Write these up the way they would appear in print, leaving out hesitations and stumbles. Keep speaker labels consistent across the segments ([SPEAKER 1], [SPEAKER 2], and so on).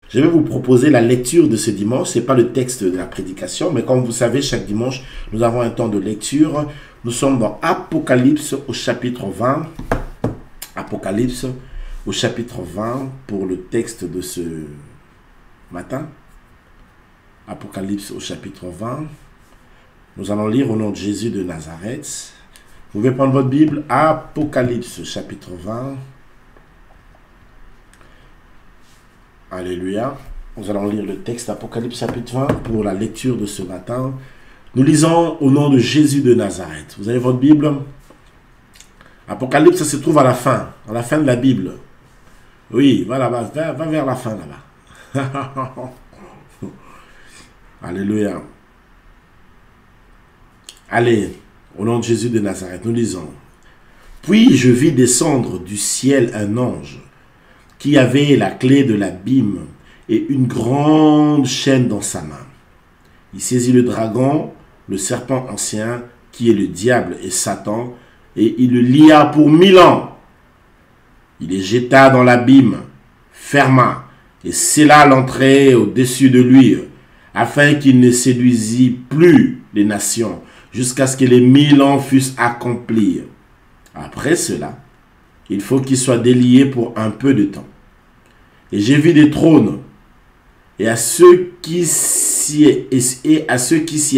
[SPEAKER 1] Je vais vous proposer la lecture de ce dimanche. Ce n'est pas le texte de la prédication, mais comme vous savez, chaque dimanche, nous avons un temps de lecture. Nous sommes dans Apocalypse au chapitre 20. Apocalypse au chapitre 20 pour le texte de ce matin. Apocalypse au chapitre 20. Nous allons lire au nom de Jésus de Nazareth. Vous pouvez prendre votre Bible. Apocalypse chapitre 20. Alléluia. Nous allons lire le texte Apocalypse chapitre 20 pour la lecture de ce matin. Nous lisons au nom de Jésus de Nazareth. Vous avez votre Bible? Apocalypse, ça se trouve à la fin de la Bible. Oui, va là-bas, va vers la fin là-bas. Alléluia. Allez, au nom de Jésus de Nazareth, nous lisons. Puis je vis descendre du ciel un ange qui avait la clé de l'abîme et une grande chaîne dans sa main. Il saisit le dragon, le serpent ancien, qui est le diable et Satan, et il le lia pour 1000 ans. Il les jeta dans l'abîme, ferma et scella l'entrée au-dessus de lui, afin qu'il ne séduisît plus les nations, jusqu'à ce que les 1000 ans fussent accomplis. Après cela, il faut qu'il soit délié pour un peu de temps. Et j'ai vu des trônes, et à ceux qui s'y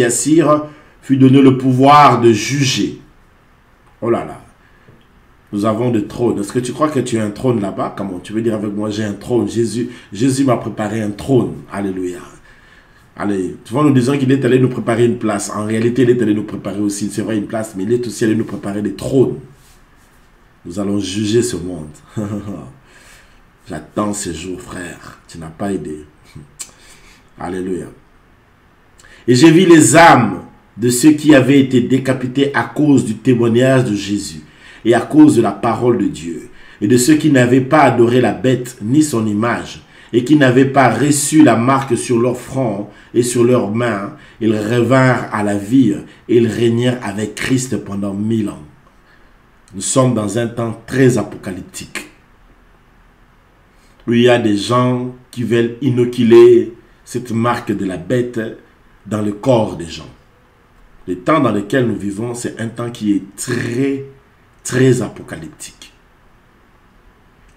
[SPEAKER 1] assirent fut donné le pouvoir de juger. Oh là là, nous avons des trônes. Est-ce que tu crois que tu as un trône là-bas? Comment tu veux dire avec moi, j'ai un trône? Jésus m'a préparé un trône. Alléluia. Allez, souvent nous disons qu'il est allé nous préparer une place. En réalité, il est allé nous préparer aussi, c'est vrai, une place, mais il est aussi allé nous préparer des trônes. Nous allons juger ce monde. J'attends ces jours, frère. Tu n'as pas idée. Alléluia. Et j'ai vu les âmes de ceux qui avaient été décapités à cause du témoignage de Jésus et à cause de la parole de Dieu, et de ceux qui n'avaient pas adoré la bête ni son image, et qui n'avaient pas reçu la marque sur leur front et sur leurs mains. Ils revinrent à la vie et ils régnèrent avec Christ pendant 1000 ans. Nous sommes dans un temps très apocalyptique, où il y a des gens qui veulent inoculer cette marque de la bête dans le corps des gens. Le temps dans lequel nous vivons, c'est un temps qui est très, très apocalyptique.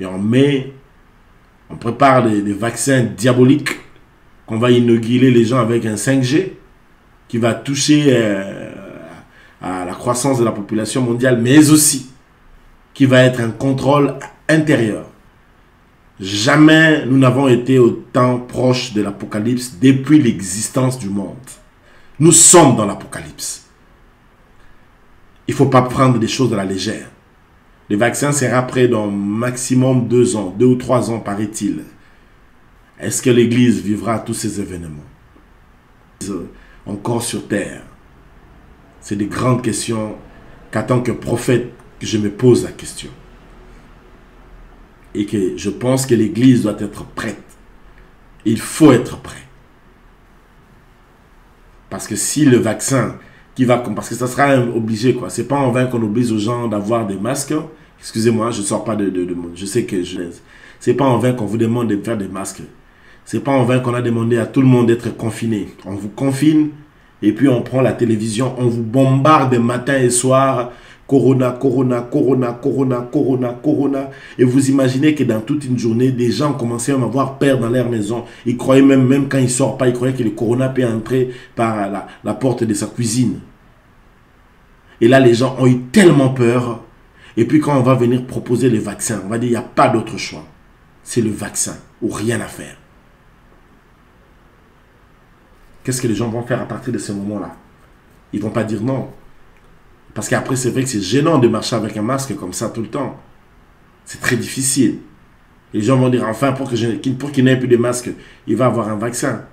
[SPEAKER 1] Et on prépare des vaccins diaboliques qu'on va inoculer les gens avec un 5G qui va toucher à la croissance de la population mondiale, mais aussi qui va être un contrôle intérieur. Jamais nous n'avons été autant proches de l'apocalypse depuis l'existence du monde. Nous sommes dans l'apocalypse. Il ne faut pas prendre des choses à la légère. Le vaccin sera prêt dans maximum 2 ans, 2 ou 3 ans paraît-il. Est-ce que l'Église vivra tous ces événements encore sur terre? C'est des grandes questions qu'en tant que prophète, je me pose la question. Et que je pense que l'Église doit être prête. Il faut être prêt. Parce que si le vaccin parce que ça sera obligé, quoi. C'est pas en vain qu'on oblige aux gens d'avoir des masques. Excusez-moi, je ne sors pas de je sais que c'est pas en vain qu'on vous demande de faire des masques. C'est pas en vain qu'on a demandé à tout le monde d'être confiné. On vous confine et puis on prend la télévision, on vous bombarde matin et soir. Corona, corona, corona, corona, corona, corona. Et vous imaginez que dans toute une journée, des gens commençaient à avoir peur dans leur maison. Ils croyaient même quand ils ne sortent pas, ils croyaient que le corona peut entrer par la porte de sa cuisine. Et là, les gens ont eu tellement peur. Et puis quand on va venir proposer les vaccins, on va dire qu'il n'y a pas d'autre choix. C'est le vaccin ou rien à faire. Qu'est-ce que les gens vont faire à partir de ce moment-là? Ils ne vont pas dire non. Parce qu'après, c'est vrai que c'est gênant de marcher avec un masque comme ça tout le temps. C'est très difficile. Les gens vont dire, enfin, pour qu'il n'ait plus de masque, il va avoir un vaccin.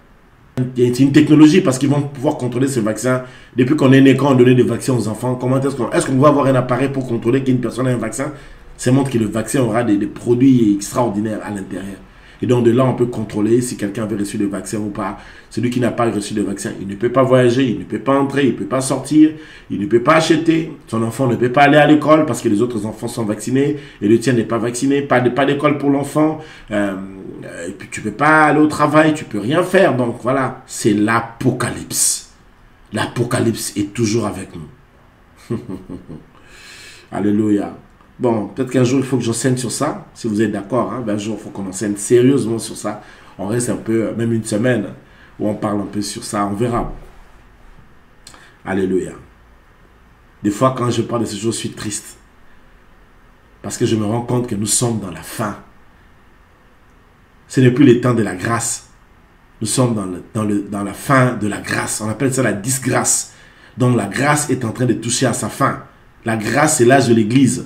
[SPEAKER 1] C'est une technologie parce qu'ils vont pouvoir contrôler ce vaccin. Depuis qu'on est né, quand on donnait des vaccins aux enfants, comment est-ce qu'on va avoir un appareil pour contrôler qu'une personne a un vaccin? Ça montre que le vaccin aura des produits extraordinaires à l'intérieur. Et donc de là, on peut contrôler si quelqu'un avait reçu le vaccin ou pas. Celui qui n'a pas reçu le vaccin, il ne peut pas voyager, il ne peut pas entrer, il ne peut pas sortir, il ne peut pas acheter. Son enfant ne peut pas aller à l'école parce que les autres enfants sont vaccinés et le tien n'est pas vacciné. Pas d'école pour l'enfant. Et puis tu ne peux pas aller au travail, tu ne peux rien faire. Donc voilà, c'est l'Apocalypse. L'Apocalypse est toujours avec nous. Alléluia. Bon, peut-être qu'un jour, il faut que j'enseigne sur ça. Si vous êtes d'accord, hein, un jour, il faut qu'on enseigne sérieusement sur ça. On reste un peu, même une semaine, où on parle un peu sur ça. On verra. Alléluia. Des fois, quand je parle de ces choses, je suis triste. Parce que je me rends compte que nous sommes dans la fin. Ce n'est plus le temps de la grâce. Nous sommes dans la fin de la grâce. On appelle ça la disgrâce. Donc, la grâce est en train de toucher à sa fin. La grâce, c'est l'âge de l'Église.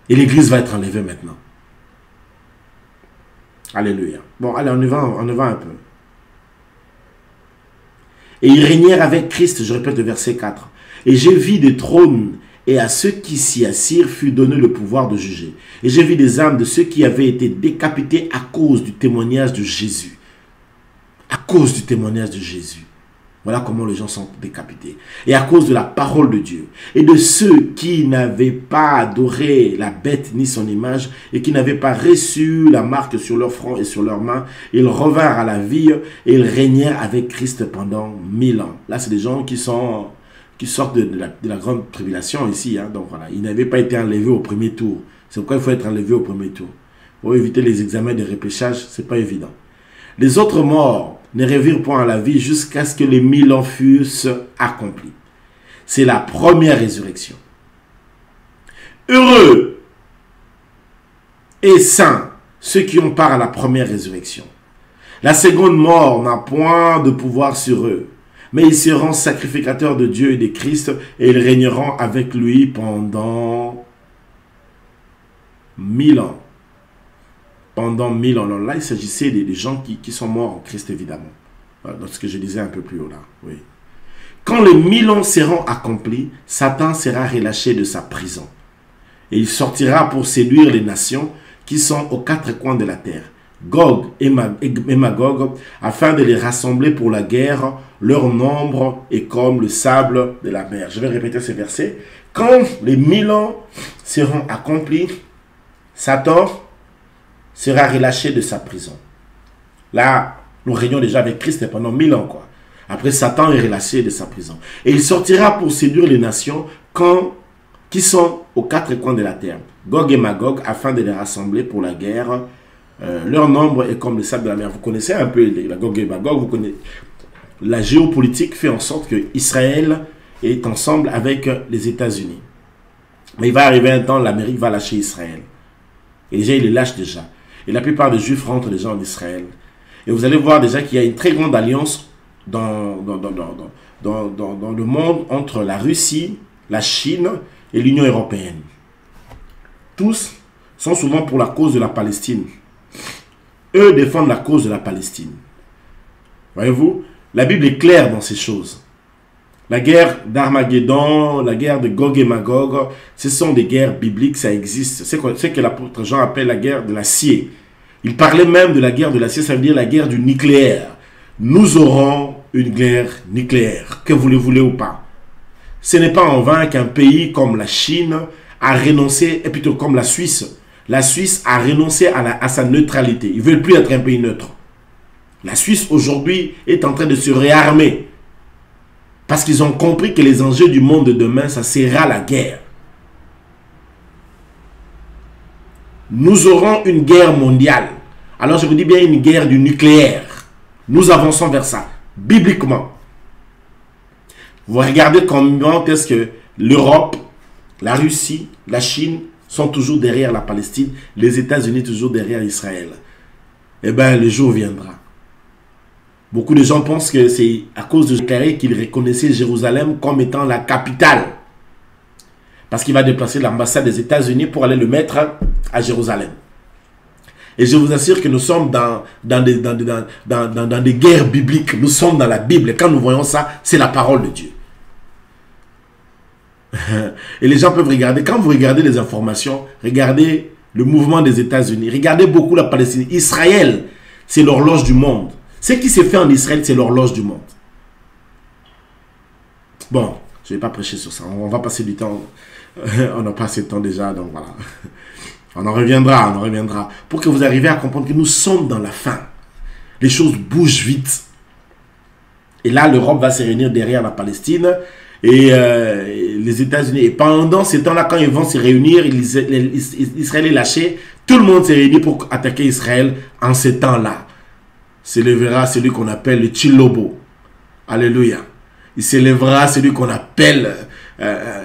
[SPEAKER 1] Et l'Église va être enlevée maintenant. Alléluia. Bon, allez, on y va un peu. Et ils régnèrent avec Christ, je répète le verset 4. Et j'ai vu des trônes, et à ceux qui s'y assirent fut donné le pouvoir de juger. Et j'ai vu des âmes de ceux qui avaient été décapités à cause du témoignage de Jésus. À cause du témoignage de Jésus. Voilà comment les gens sont décapités. Et à cause de la parole de Dieu. Et de ceux qui n'avaient pas adoré la bête ni son image. Et qui n'avaient pas reçu la marque sur leur front et sur leurs mains. Ils revinrent à la vie. Et ils régnèrent avec Christ pendant 1000 ans. Là, c'est des gens qui sortent de la grande tribulation ici. Hein. Donc voilà, ils n'avaient pas été enlevés au premier tour. C'est pourquoi il faut être enlevé au premier tour. Pour éviter les examens de repêchage, ce n'est pas évident. Les autres morts ne revirent point à la vie jusqu'à ce que les 1000 ans fussent accomplis. C'est la première résurrection. Heureux et saints ceux qui ont part à la première résurrection. La seconde mort n'a point de pouvoir sur eux, mais ils seront sacrificateurs de Dieu et de Christ et ils régneront avec lui pendant 1000 ans. Pendant 1000 ans. Alors là, il s'agissait des gens qui sont morts en Christ, évidemment. Voilà, dans ce que je disais un peu plus haut là. Oui. Quand les 1000 ans seront accomplis, Satan sera relâché de sa prison. Et il sortira pour séduire les nations qui sont aux quatre coins de la terre, Gog et Magog, afin de les rassembler pour la guerre. Leur nombre est comme le sable de la mer. Je vais répéter ce verset. Quand les 1000 ans seront accomplis, Satan sera relâché de sa prison. Là, nous régnons déjà avec Christ pendant 1000 ans, quoi. Après, Satan est relâché de sa prison. Et il sortira pour séduire les nations qui sont aux quatre coins de la terre, Gog et Magog, afin de les rassembler pour la guerre. Leur nombre est comme le sable de la mer. Vous connaissez un peu la Gog et Magog. Vous connaissez. La géopolitique fait en sorte que Israël est ensemble avec les États-Unis. Mais il va arriver un temps, l'Amérique va lâcher Israël. Et déjà, il les lâche déjà. Et la plupart des Juifs rentrent déjà en Israël. Et vous allez voir déjà qu'il y a une très grande alliance dans le monde entre la Russie, la Chine et l'Union européenne. Tous sont souvent pour la cause de la Palestine. Eux défendent la cause de la Palestine. Voyez-vous, la Bible est claire dans ces choses. La guerre d'Armageddon, la guerre de Gog et Magog, ce sont des guerres bibliques, ça existe. C'est ce que l'apôtre Jean appelle la guerre de l'acier. Il parlait même de la guerre de l'acier, ça veut dire la guerre du nucléaire. Nous aurons une guerre nucléaire, que vous le voulez ou pas. Ce n'est pas en vain qu'un pays comme la Chine a renoncé, et plutôt comme la Suisse. La Suisse a renoncé à sa neutralité. Ils ne veulent plus être un pays neutre. La Suisse aujourd'hui est en train de se réarmer. Parce qu'ils ont compris que les enjeux du monde de demain, ça sera la guerre. Nous aurons une guerre mondiale. Alors je vous dis bien une guerre du nucléaire. Nous avançons vers ça, bibliquement. Vous regardez comment est-ce que l'Europe, la Russie, la Chine sont toujours derrière la Palestine, les États-Unis toujours derrière Israël. Eh bien, le jour viendra. Beaucoup de gens pensent que c'est à cause de déclarer qu'il reconnaissait Jérusalem comme étant la capitale. Parce qu'il va déplacer l'ambassade des États-Unis pour aller le mettre à Jérusalem. Et je vous assure que nous sommes dans des guerres bibliques. Nous sommes dans la Bible. Et quand nous voyons ça, c'est la parole de Dieu. Et les gens peuvent regarder. Quand vous regardez les informations, regardez le mouvement des États-Unis. Regardez beaucoup la Palestine. Israël C'est l'horloge du monde. Ce qui s'est fait en Israël, c'est l'horloge du monde. Bon, je ne vais pas prêcher sur ça. On va passer du temps. On a passé de temps déjà, donc voilà. On en reviendra. Pour que vous arriviez à comprendre que nous sommes dans la fin. Les choses bougent vite. Et là, l'Europe va se réunir derrière la Palestine et les États-Unis. Et pendant ces temps-là, quand ils vont se réunir, Israël est lâché. Tout le monde s'est réuni pour attaquer Israël en ces temps-là. S'élèvera celui qu'on appelle le Chilobo. Alléluia. Il s'élèvera celui qu'on appelle,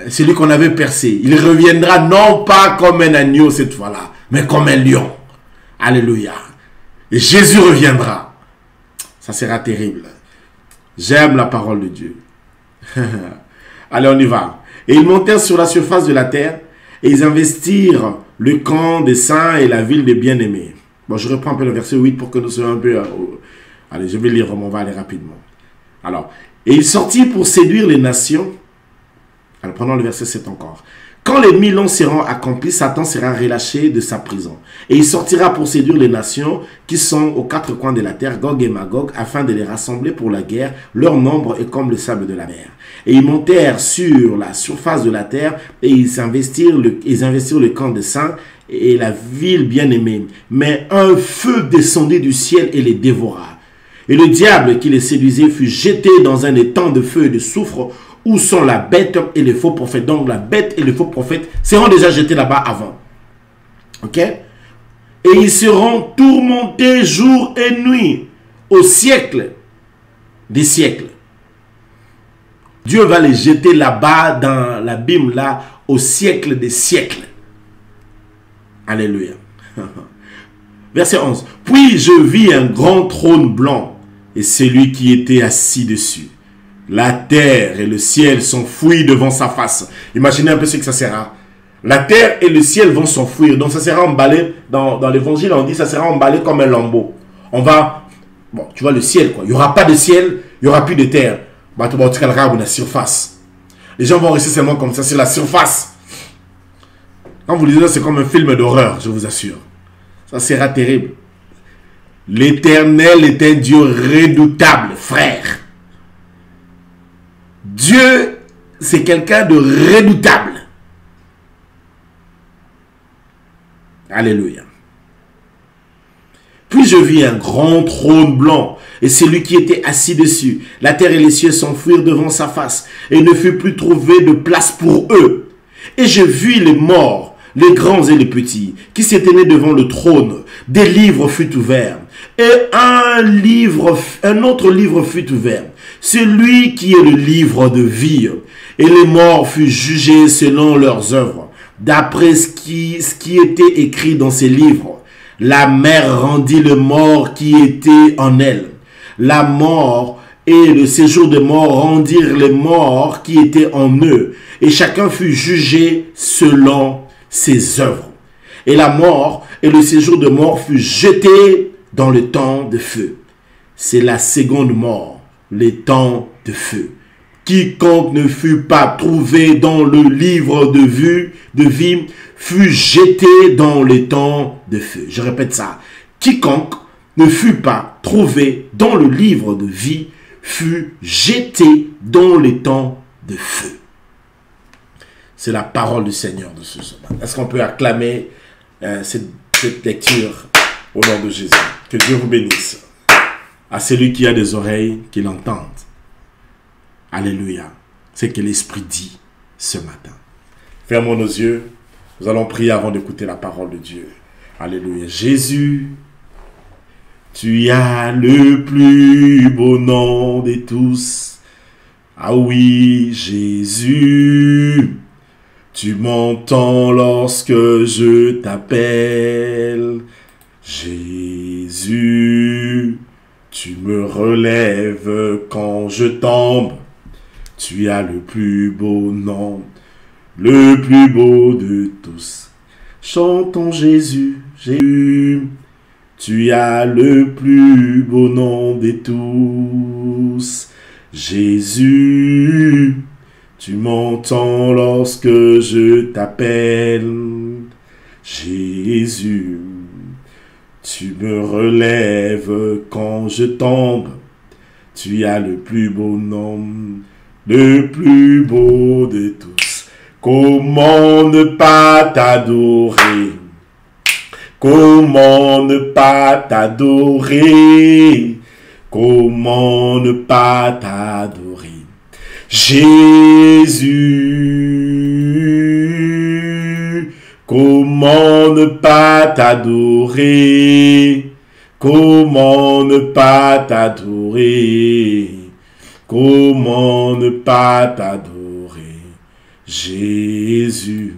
[SPEAKER 1] celui qu'on avait percé. Il reviendra non pas comme un agneau cette fois-là, mais comme un lion. Alléluia. Et Jésus reviendra. Ça sera terrible. J'aime la parole de Dieu. Allez, on y va. Et ils montèrent sur la surface de la terre et ils investirent le camp des saints et la ville des bien-aimés. Bon, je reprends un peu le verset 8 pour que nous soyons un peu... allez, je vais lire, on va aller rapidement. Alors, et ils sortirent pour séduire les nations. Alors, prenons le verset 7 encore. Quand les 1000 ans seront accomplis, Satan sera relâché de sa prison. Et il sortira pour séduire les nations qui sont aux quatre coins de la terre, Gog et Magog, afin de les rassembler pour la guerre. Leur nombre est comme le sable de la mer. Et ils montèrent sur la surface de la terre et ils investirent le camp des saints et la ville bien-aimée. Mais un feu descendit du ciel et les dévora. Et le diable qui les séduisait fut jeté dans un étang de feu et de soufre où sont la bête et les faux prophètes. Donc la bête et les faux prophètes seront déjà jetés là-bas avant. Ok? Et ils seront tourmentés jour et nuit au siècle des siècles. Dieu va les jeter là-bas dans l'abîme là au siècle des siècles. Alléluia. Verset 11. Puis je vis un grand trône blanc et celui qui était assis dessus. La terre et le ciel s'enfuient devant sa face. Imaginez un peu ce que ça sera. La terre et le ciel vont s'enfuir. Donc ça sera emballé, dans l'évangile on dit ça sera emballé comme un lambeau. On va, bon tu vois le ciel quoi. Il n'y aura pas de ciel, il n'y aura plus de terre. La surface. Les gens vont rester seulement comme ça, c'est la surface. Quand vous lisez ça, c'est comme un film d'horreur, je vous assure. Ça sera terrible. L'Éternel est un Dieu redoutable, frère. Dieu, c'est quelqu'un de redoutable. Alléluia. Puis je vis un grand trône blanc et celui qui était assis dessus. La terre et les cieux s'enfuirent devant sa face et il ne fut plus trouvé de place pour eux. Et je vis les morts, les grands et les petits, qui s'étaient nés devant le trône. Des livres furent ouverts et un autre livre fut ouvert. Celui qui est le livre de vie. Et les morts furent jugés selon leurs œuvres, d'après ce qui était écrit dans ces livres. La mer rendit le mort qui était en elle. La mort et le séjour des morts rendirent les morts qui étaient en eux. Et chacun fut jugé selon ses œuvres. Et la mort et le séjour des morts fut jeté dans le temps de feu. C'est la seconde mort, les temps de feu. Quiconque ne fut pas trouvé dans le livre de vie fut jeté dans les temps de feu. Je répète ça. Quiconque ne fut pas trouvé dans le livre de vie fut jeté dans les temps de feu. C'est la parole du Seigneur de ce soir. Est-ce qu'on peut acclamer cette lecture au nom de Jésus? Que Dieu vous bénisse. À celui qui a des oreilles, qu'il entende. Alléluia. C'est ce que l'Esprit dit ce matin. Fermons nos yeux. Nous allons prier avant d'écouter la parole de Dieu. Alléluia. Jésus, tu as le plus beau nom de tous. Ah oui, Jésus, tu m'entends lorsque je t'appelle. Jésus, tu me relèves quand je tombe. Tu as le plus beau nom, le plus beau de tous. Chantons Jésus, Jésus, tu as le plus beau nom de tous. Jésus, tu m'entends lorsque je t'appelle. Jésus, Tu me relèves quand je tombe. Tu as le plus beau nom, le plus beau de tous. Comment ne pas t'adorer? Comment ne pas t'adorer? Comment ne pas t'adorer? Jésus, comment ne pas t'adorer? Comment ne pas t'adorer? Comment ne pas t'adorer? Jésus,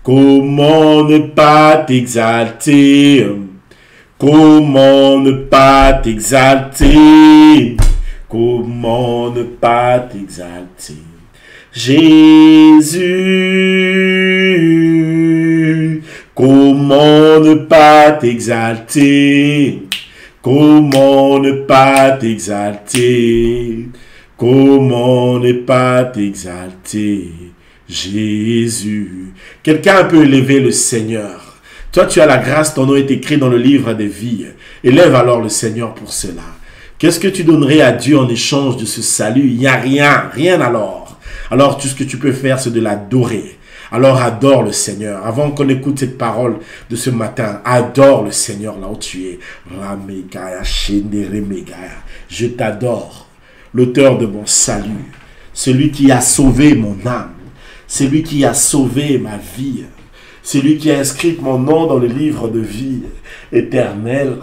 [SPEAKER 1] comment ne pas t'exalter? Comment ne pas t'exalter? Comment ne pas t'exalter? Jésus, comment ne pas t'exalter? Comment ne pas t'exalter? Comment ne pas t'exalter? Jésus. Quelqu'un peut élever le Seigneur. Toi, tu as la grâce, ton nom est écrit dans le livre des vies. Élève alors le Seigneur pour cela. Qu'est-ce que tu donnerais à Dieu en échange de ce salut? Il n'y a rien, rien alors. Alors tout ce que tu peux faire, c'est de l'adorer. Alors adore le Seigneur. Avant qu'on écoute cette parole de ce matin, adore le Seigneur là où tu es. Je t'adore, l'auteur de mon salut, celui qui a sauvé mon âme, celui qui a sauvé ma vie, celui qui a inscrit mon nom dans le livre de vie éternelle.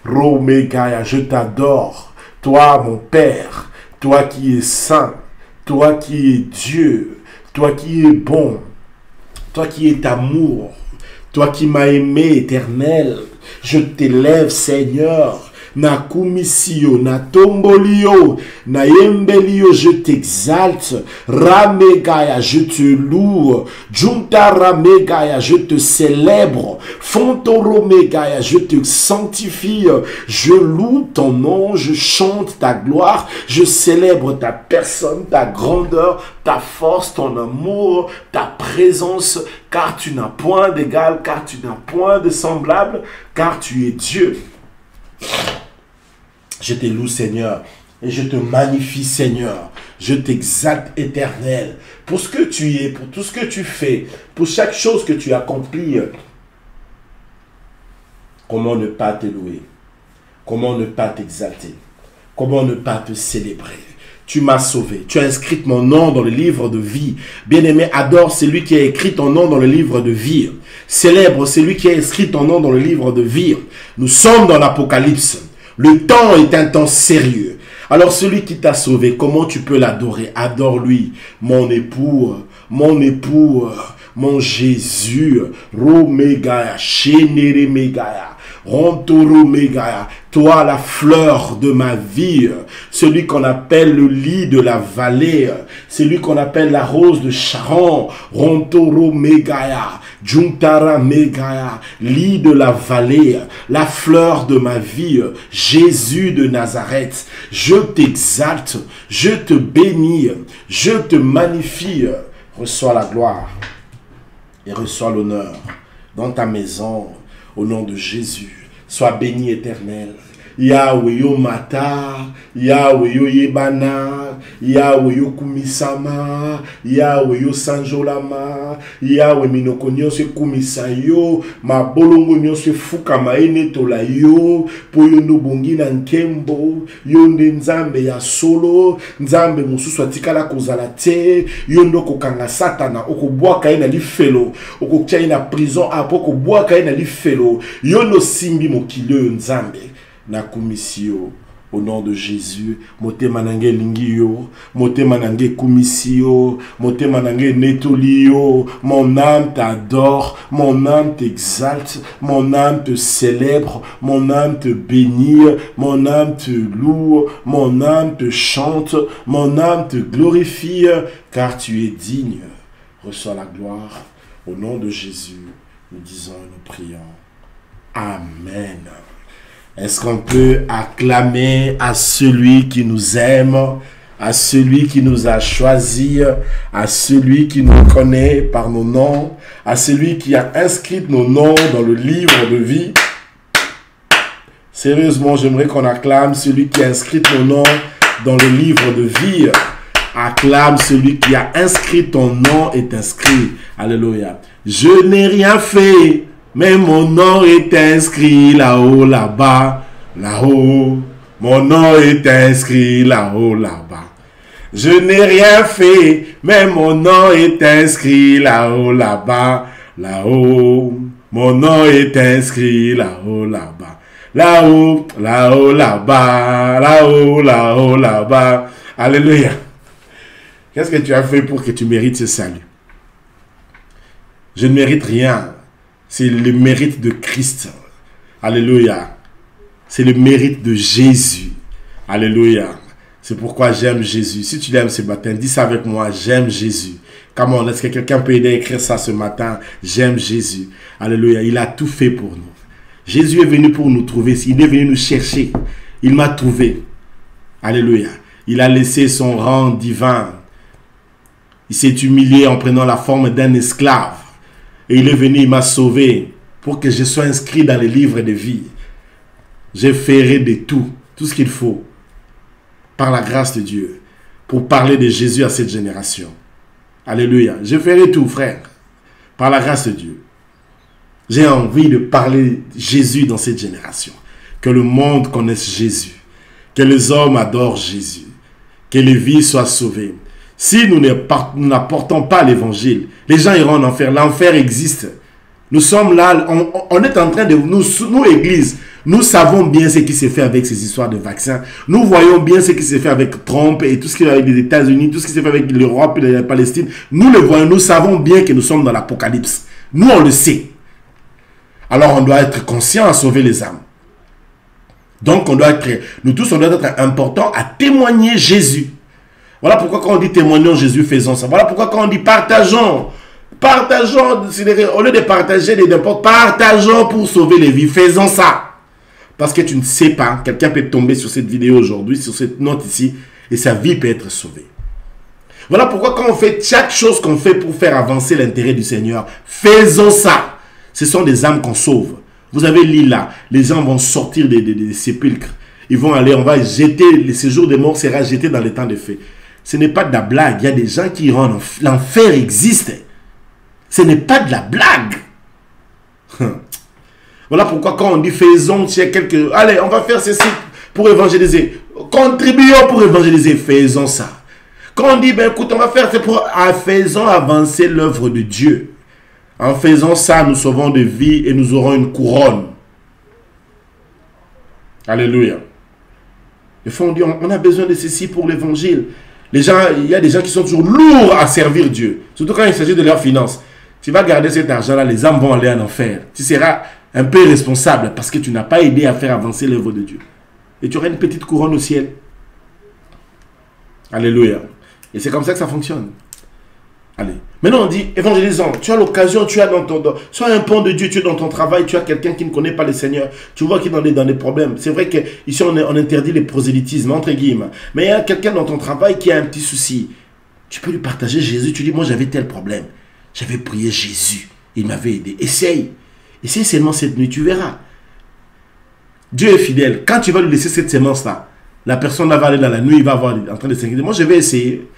[SPEAKER 1] Romegaya, je t'adore, toi mon Père, toi qui es saint, toi qui es Dieu, toi qui es bon, toi qui es amour, toi qui m'as aimé éternel. Je t'élève Seigneur. Na kumisio, na tombolio, na yembelio, je t'exalte. Ramegaya, je te loue. Junta Ramegaya, je te célèbre. Fontoromegaya, je te sanctifie. Je loue ton nom, je chante ta gloire. Je célèbre ta personne, ta grandeur, ta force, ton amour, ta présence. Car tu n'as point d'égal, car tu n'as point de semblable, car tu es Dieu. Je te loue, Seigneur, et je te magnifie, Seigneur. Je t'exalte, éternel, pour ce que tu es, pour tout ce que tu fais, pour chaque chose que tu accomplis. Comment ne pas te louer? Comment ne pas t'exalter? Comment ne pas te célébrer? Tu m'as sauvé. Tu as inscrit mon nom dans le livre de vie. Bien-aimé, adore celui qui a écrit ton nom dans le livre de vie. Célèbre celui qui a inscrit ton nom dans le livre de vie. Nous sommes dans l'Apocalypse. Le temps est un temps sérieux. Alors celui qui t'a sauvé, comment tu peux l'adorer? Adore-lui, mon époux, mon Jésus. Romegaya, Shenere Megaya. Rontoro Megaya, toi la fleur de ma vie, celui qu'on appelle le lit de la vallée, celui qu'on appelle la rose de Sharon, Rontoro Megaya, Juntara Megaya, lit de la vallée, la fleur de ma vie, Jésus de Nazareth, je t'exalte, je te bénis, je te magnifie, reçois la gloire et reçois l'honneur dans ta maison. Au nom de Jésus, sois béni éternel. Yahweh yo mata, Yahweh yo yebana, Yahweh yo kumisama, Yahweh yo sanjolama, Yahweh minoko nyonso kumisa yo, mabolongo nyonso fukama enetola yo, po yo ndobongi na nkembo, yo nde nzambe ya solo, nzambe mosusu atikala kozala te, yo ndoko kanga satana, okobwaka ye na lifelo, okotia ye na prison apo okobwaka ye na lifelo, yo no simbi mokili oyo nzambe. Na kumisio, au nom de Jésus, mote manange lingio, mote manange kumisio, mote manange netolio, mon âme t'adore, mon âme t'exalte, mon âme te célèbre, mon âme te bénit, mon âme te loue, mon âme te chante, mon âme te glorifie, car tu es digne. Reçois la gloire, au nom de Jésus, nous disons et nous prions. Amen. Est-ce qu'on peut acclamer à celui qui nous aime, à celui qui nous a choisis, à celui qui nous connaît par nos noms, à celui qui a inscrit nos noms dans le livre de vie? Sérieusement, j'aimerais qu'on acclame celui qui a inscrit ton nom dans le livre de vie. Acclame celui qui a inscrit ton nom est inscrit. Alléluia. Je n'ai rien fait, mais mon nom est inscrit là-haut, là-bas, là-haut. Mon nom est inscrit là-haut, là-bas. Je n'ai rien fait, mais mon nom est inscrit là-haut, là-bas, là-haut. Mon nom est inscrit là-haut, là-bas. Là-haut, là-haut, là-bas, là-haut, là-haut, là-bas. Alléluia. Qu'est-ce que tu as fait pour que tu mérites ce salut? Je ne mérite rien. C'est le mérite de Christ. Alléluia. C'est le mérite de Jésus. Alléluia. C'est pourquoi j'aime Jésus. Si tu l'aimes ce matin, dis ça avec moi. J'aime Jésus. Comment est-ce que quelqu'un peut aider à écrire ça ce matin? J'aime Jésus. Alléluia. Il a tout fait pour nous. Jésus est venu pour nous trouver. Il est venu nous chercher. Il m'a trouvé. Alléluia. Il a laissé son rang divin. Il s'est humilié en prenant la forme d'un esclave. Et il est venu, il m'a sauvé pour que je sois inscrit dans les livres de vie. J'ai fait de tout ce qu'il faut, par la grâce de Dieu, pour parler de Jésus à cette génération. Alléluia. Je ferai tout, frère, par la grâce de Dieu. J'ai envie de parler de Jésus dans cette génération. Que le monde connaisse Jésus. Que les hommes adorent Jésus. Que les vies soient sauvées. Si nous n'apportons pas l'évangile, les gens iront en enfer. L'enfer existe. Nous sommes là, on est en train de... Nous, église, nous savons bien ce qui s'est fait avec ces histoires de vaccins. Nous voyons bien ce qui s'est fait avec Trump et tout ce qui est avec les États-Unis, tout ce qui s'est fait avec l'Europe et la Palestine. Nous le voyons, nous savons bien que nous sommes dans l'apocalypse. Nous, on le sait. Alors, on doit être conscient à sauver les âmes. Donc, nous tous, on doit être importants à témoigner Jésus. Voilà pourquoi quand on dit témoignons Jésus, faisons ça. Voilà pourquoi quand on dit partageons, au lieu de partager n'importe, partageons pour sauver les vies, faisons ça. Parce que tu ne sais pas, quelqu'un peut tomber sur cette vidéo aujourd'hui, sur cette note ici, et sa vie peut être sauvée. Voilà pourquoi quand on fait chaque chose qu'on fait pour faire avancer l'intérêt du Seigneur, faisons ça. Ce sont des âmes qu'on sauve. Vous avez lu là, les gens vont sortir des sépulcres. Ils vont aller, on va jeter, le séjour des morts sera jeté dans les temps de feu. Ce n'est pas de la blague. Il y a des gens qui iront. L'enfer existe. Ce n'est pas de la blague. Voilà pourquoi quand on dit faisons, allez, on va faire ceci pour évangéliser. Contribuons pour évangéliser. Faisons ça. Quand on dit, ben écoute, on va faire, c'est pour faisons avancer l'œuvre de Dieu. En faisant ça, nous sauvons des vies et nous aurons une couronne. Alléluia. Des fois, on dit, on a besoin de ceci pour l'évangile. Les gens, il y a des gens qui sont toujours lourds à servir Dieu. Surtout quand il s'agit de leurs finances. Tu vas garder cet argent-là, les âmes vont aller en enfer. Tu seras un peu responsable parce que tu n'as pas aidé à faire avancer l'œuvre de Dieu. Et tu auras une petite couronne au ciel. Alléluia. Et c'est comme ça que ça fonctionne. Allez. Maintenant on dit, évangélisons. Tu as l'occasion, tu as dans ton... Sois un pont de Dieu, tu es dans ton travail, tu as quelqu'un qui ne connaît pas le Seigneur. Tu vois qu'il est dans des problèmes. C'est vrai qu'ici on interdit les prosélytismes, entre guillemets. Mais il y a quelqu'un dans ton travail qui a un petit souci. Tu peux lui partager Jésus. Tu dis, moi j'avais tel problème. J'avais prié Jésus. Il m'avait aidé. Essaye. Essaye seulement cette nuit, tu verras. Dieu est fidèle. Quand tu vas lui laisser cette sémence-là, la personne va aller dans la nuit, il va avoir en train de s'inquiéter. Moi je vais essayer.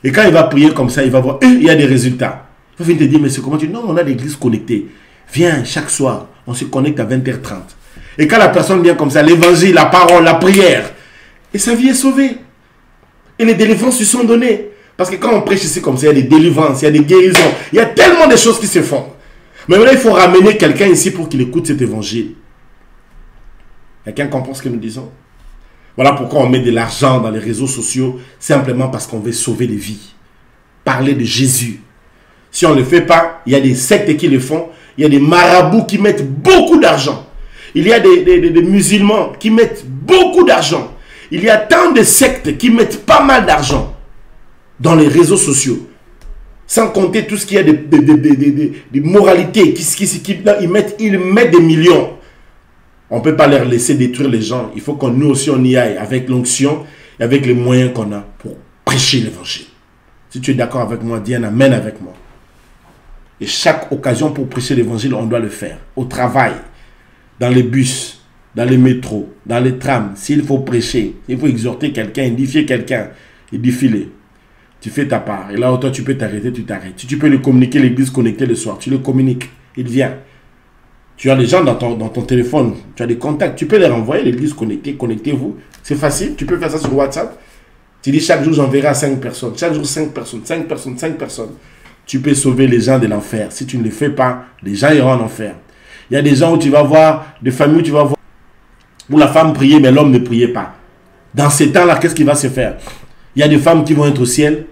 [SPEAKER 1] Et quand il va prier comme ça, il va voir, il y a des résultats. Il va venir te dire, mais c'est comment tu dis, non, on a l'église connectée. Viens, chaque soir, on se connecte à 20h30. Et quand la personne vient comme ça, l'évangile, la parole, la prière, et sa vie est sauvée. Et les délivrances lui sont données. Parce que quand on prêche ici comme ça, il y a des délivrances, il y a des guérisons, il y a tellement de choses qui se font. Mais maintenant, il faut ramener quelqu'un ici pour qu'il écoute cet évangile. Quelqu'un comprend ce que nous disons? Voilà pourquoi on met de l'argent dans les réseaux sociaux, simplement parce qu'on veut sauver des vies. Parler de Jésus. Si on ne le fait pas, il y a des sectes qui le font, il y a des marabouts qui mettent beaucoup d'argent. Il y a des musulmans qui mettent beaucoup d'argent. Il y a tant de sectes qui mettent pas mal d'argent dans les réseaux sociaux. Sans compter tout ce qu'il y a de moralités. Ils mettent des millions. On ne peut pas leur laisser détruire les gens. Il faut que nous aussi on y aille avec l'onction et avec les moyens qu'on a pour prêcher l'évangile. Si tu es d'accord avec moi, dis un amen avec moi. Et chaque occasion pour prêcher l'évangile, on doit le faire. Au travail, dans les bus, dans les métros, dans les trams, s'il faut prêcher, il faut exhorter quelqu'un, édifier quelqu'un, édifie-le. Tu fais ta part. Et là où toi tu peux t'arrêter, tu t'arrêtes. Si tu peux le communiquer, l'église connectée le soir, tu le communiques. Il vient. Tu as des gens dans ton téléphone, tu as des contacts, tu peux les renvoyer, l'église connectée, connectez-vous. C'est facile, tu peux faire ça sur WhatsApp. Tu dis chaque jour j'enverrai à 5 personnes, chaque jour 5 personnes, 5 personnes, 5 personnes. Tu peux sauver les gens de l'enfer. Si tu ne le fais pas, les gens iront en enfer. Il y a des gens où tu vas voir, des familles où tu vas voir, où la femme priait, mais l'homme ne priait pas. Dans ces temps-là, qu'est-ce qui va se faire? Il y a des femmes qui vont être au ciel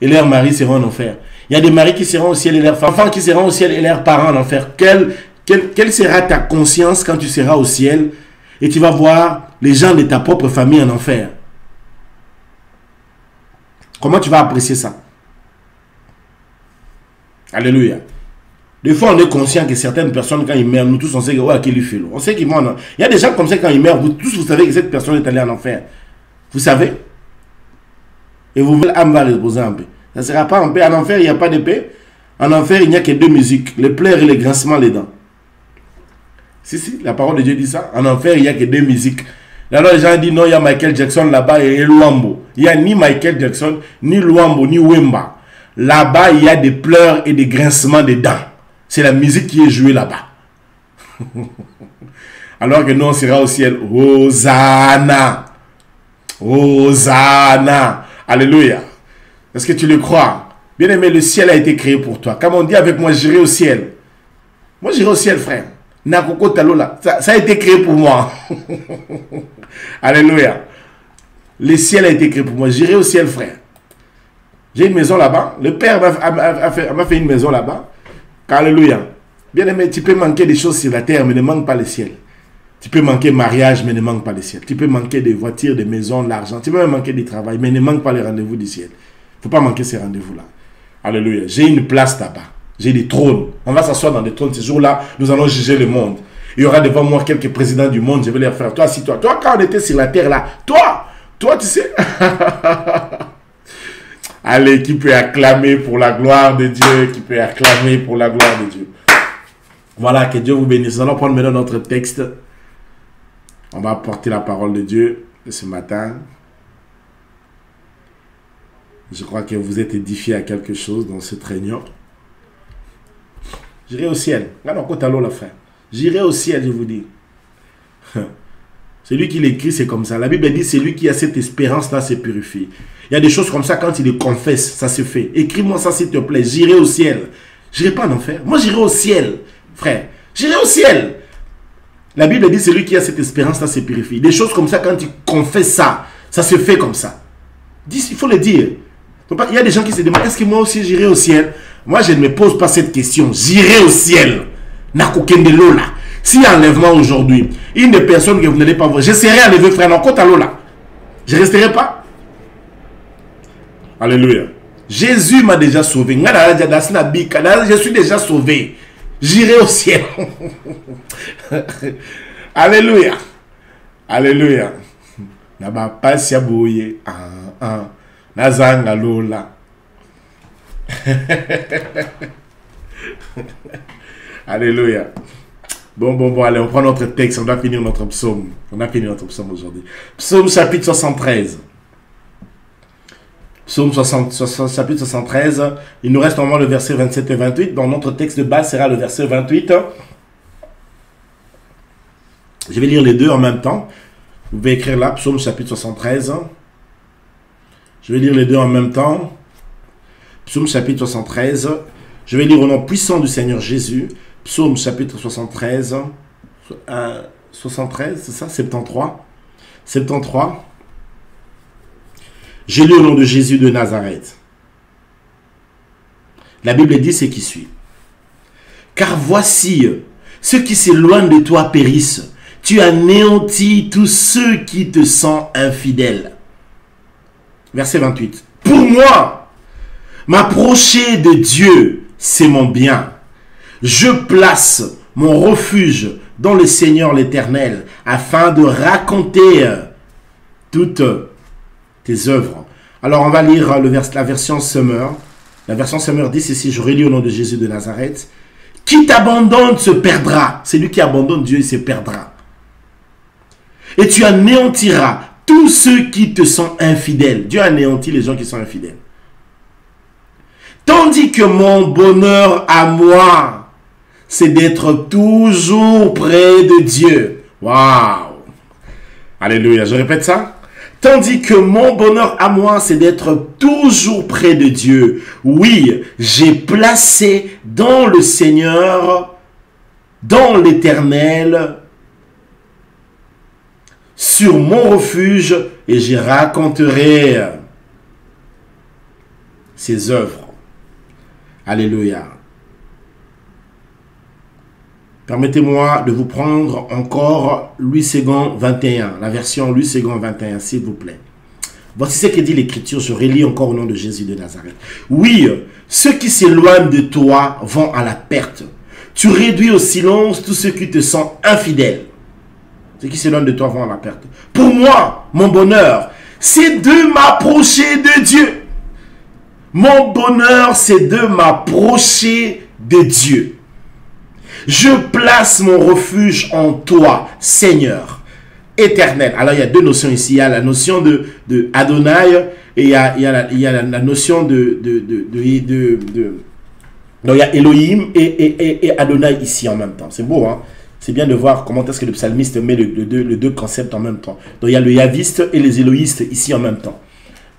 [SPEAKER 1] et leurs maris seront en enfer. Il y a des maris qui seront au ciel et leurs enfants qui seront au ciel et leurs parents en enfer. Quelle sera ta conscience quand tu seras au ciel et tu vas voir les gens de ta propre famille en enfer? Comment tu vas apprécier ça? Alléluia. Des fois, on est conscient que certaines personnes, quand ils meurent, nous tous, on sait que, ouais, qu'il lui fait l'eau. On sait qu'ils vont en... Il y a des gens comme ça, quand ils meurent, vous tous, vous savez que cette personne est allée en enfer. Vous savez? Et vous, l'âme va reposer en paix. Ça ne sera pas en paix. En enfer, il n'y a pas de paix. En enfer, il n'y a que deux musiques, les pleurs et les grincements des dents. Si, la parole de Dieu dit ça. En enfer, il n'y a que deux musiques. Alors, les gens disent, non, il y a Michael Jackson là-bas et Luambo. Il n'y a ni Michael Jackson, ni Luambo, ni Wemba. Là-bas, il y a des pleurs et des grincements des dents. C'est la musique qui est jouée là-bas. Alors que nous, on sera au ciel. Hosanna. Hosanna. Alléluia. Est-ce que tu le crois? Bien aimé, le ciel a été créé pour toi. Comme on dit avec moi, j'irai au ciel. Moi, j'irai au ciel, frère. Nakoko Talola. Ça a été créé pour moi. Alléluia. Le ciel a été créé pour moi. J'irai au ciel, frère. J'ai une maison là-bas. Le père m'a fait une maison là-bas. Alléluia. Bien aimé, tu peux manquer des choses sur la terre, mais ne manque pas le ciel. Tu peux manquer mariage, mais ne manque pas le ciel. Tu peux manquer des voitures, des maisons, de l'argent. Tu peux même manquer du travail, mais ne manque pas les rendez-vous du ciel. Il ne faut pas manquer ces rendez-vous-là. Alléluia. J'ai une place là-bas. J'ai des trônes. On va s'asseoir dans des trônes. Ces jours-là, nous allons juger le monde. Il y aura devant moi quelques présidents du monde. Je vais leur faire, toi, assis-toi. Toi, quand on était sur la terre là, toi, tu sais. Allez, qui peut acclamer pour la gloire de Dieu, qui peut acclamer pour la gloire de Dieu. Voilà, que Dieu vous bénisse. Nous allons prendre maintenant notre texte. On va apporter la parole de Dieu de ce matin. Je crois que vous êtes édifiés à quelque chose dans cette réunion. J'irai au ciel. Regarde encore talon la frère. J'irai au ciel, je vous dis. Celui qui l'écrit, c'est comme ça. La Bible dit, c'est lui qui a cette espérance-là, se purifie. Il y a des choses comme ça, quand il les confesse, ça se fait. Écris-moi ça, s'il te plaît. J'irai au ciel. J'irai pas en enfer. Moi, j'irai au ciel, frère. J'irai au ciel. La Bible dit, c'est lui qui a cette espérance-là, se purifie. Des choses comme ça, quand tu confesses ça, ça se fait comme ça. Il faut le dire. Il y a des gens qui se demandent, est-ce que moi aussi j'irai au ciel? Moi, je ne me pose pas cette question. J'irai au ciel. Nakokende Lola. S'il y a enlèvement aujourd'hui, une des personnes que vous n'allez pas voir, je serai enlevé, frère, non, à Lola. Je ne resterai pas. Alléluia. Jésus m'a déjà sauvé. Je suis déjà sauvé. J'irai au ciel. Alléluia. Alléluia. Naba pasia boye. Nazanga Lola. Alléluia. Bon, allez, on prend notre texte, on doit finir notre psaume. On a fini notre psaume aujourd'hui. Psaume chapitre 73. Psaume chapitre 73. Il nous reste normalement le verset 27 et 28. Donc notre texte de base sera le verset 28. Je vais lire les deux en même temps. Vous pouvez écrire là, psaume chapitre 73. Je vais lire les deux en même temps. Psaume chapitre 73. Je vais lire au nom puissant du Seigneur Jésus. Psaume chapitre 73. 73, c'est ça? 73. 73. J'ai lu au nom de Jésus de Nazareth. La Bible dit ce qui suit. Car voici, ceux qui s'éloignent de toi périssent. Tu anéantis tous ceux qui te sont infidèles. Verset 28. Pour moi, m'approcher de Dieu, c'est mon bien. Je place mon refuge dans le Seigneur l'Éternel, afin de raconter toutes tes œuvres. Alors on va lire la version Summer. La version Summer dit ceci, je relis au nom de Jésus de Nazareth. Qui t'abandonne se perdra. Celui qui abandonne Dieu, il se perdra. Et tu anéantiras tous ceux qui te sont infidèles. Dieu anéantit les gens qui sont infidèles. Tandis que mon bonheur à moi, c'est d'être toujours près de Dieu. Waouh! Alléluia, je répète ça. Tandis que mon bonheur à moi, c'est d'être toujours près de Dieu. Oui, j'ai placé dans le Seigneur, dans l'Éternel, sur mon refuge, et j'y raconterai ses œuvres. Alléluia. Permettez-moi de vous prendre encore Louis II 21, la version Louis II 21, s'il vous plaît. Voici ce que dit l'Écriture, je relis encore au nom de Jésus de Nazareth. Oui, ceux qui s'éloignent de toi vont à la perte. Tu réduis au silence tous ceux qui te sont infidèles. Ceux qui s'éloignent de toi vont à la perte. Pour moi, mon bonheur, c'est de m'approcher de Dieu. Mon bonheur, c'est de m'approcher de Dieu. Je place mon refuge en toi, Seigneur, éternel. Alors, il y a deux notions ici. Il y a la notion de Adonai et il y a la notion donc, il y a Elohim et Adonai ici en même temps. C'est beau, hein? C'est bien de voir comment est-ce que le psalmiste met les deux concepts en même temps. Donc, il y a le yaviste et les éloïstes ici en même temps.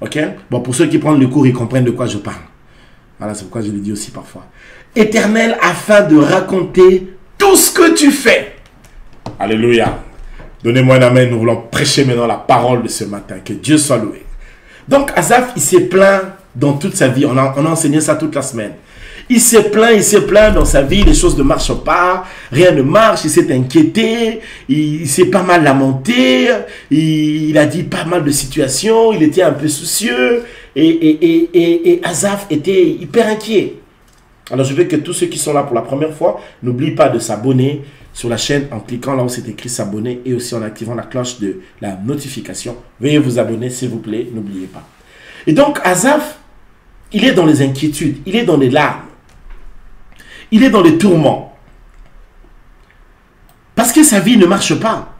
[SPEAKER 1] Ok? Bon, pour ceux qui prennent le cours, ils comprennent de quoi je parle. Voilà, c'est pourquoi je le dis aussi parfois. Éternel, afin de raconter tout ce que tu fais. Alléluia. Donnez-moi un amen. Nous voulons prêcher maintenant la parole de ce matin. Que Dieu soit loué. Donc, Asaph, il s'est plaint dans toute sa vie. On a enseigné ça toute la semaine. Il s'est plaint dans sa vie. Les choses ne marchent pas. Rien ne marche. Il s'est inquiété. Il s'est pas mal lamenté. Il a dit pas mal de situations. Il était un peu soucieux. Et Asaph était hyper inquiet. Alors, je veux que tous ceux qui sont là pour la première fois, n'oublient pas de s'abonner sur la chaîne en cliquant là où c'est écrit s'abonner et aussi en activant la cloche de la notification. Veuillez vous abonner, s'il vous plaît, n'oubliez pas. Et donc, Asaph, il est dans les inquiétudes, il est dans les larmes, il est dans les tourments. Parce que sa vie ne marche pas.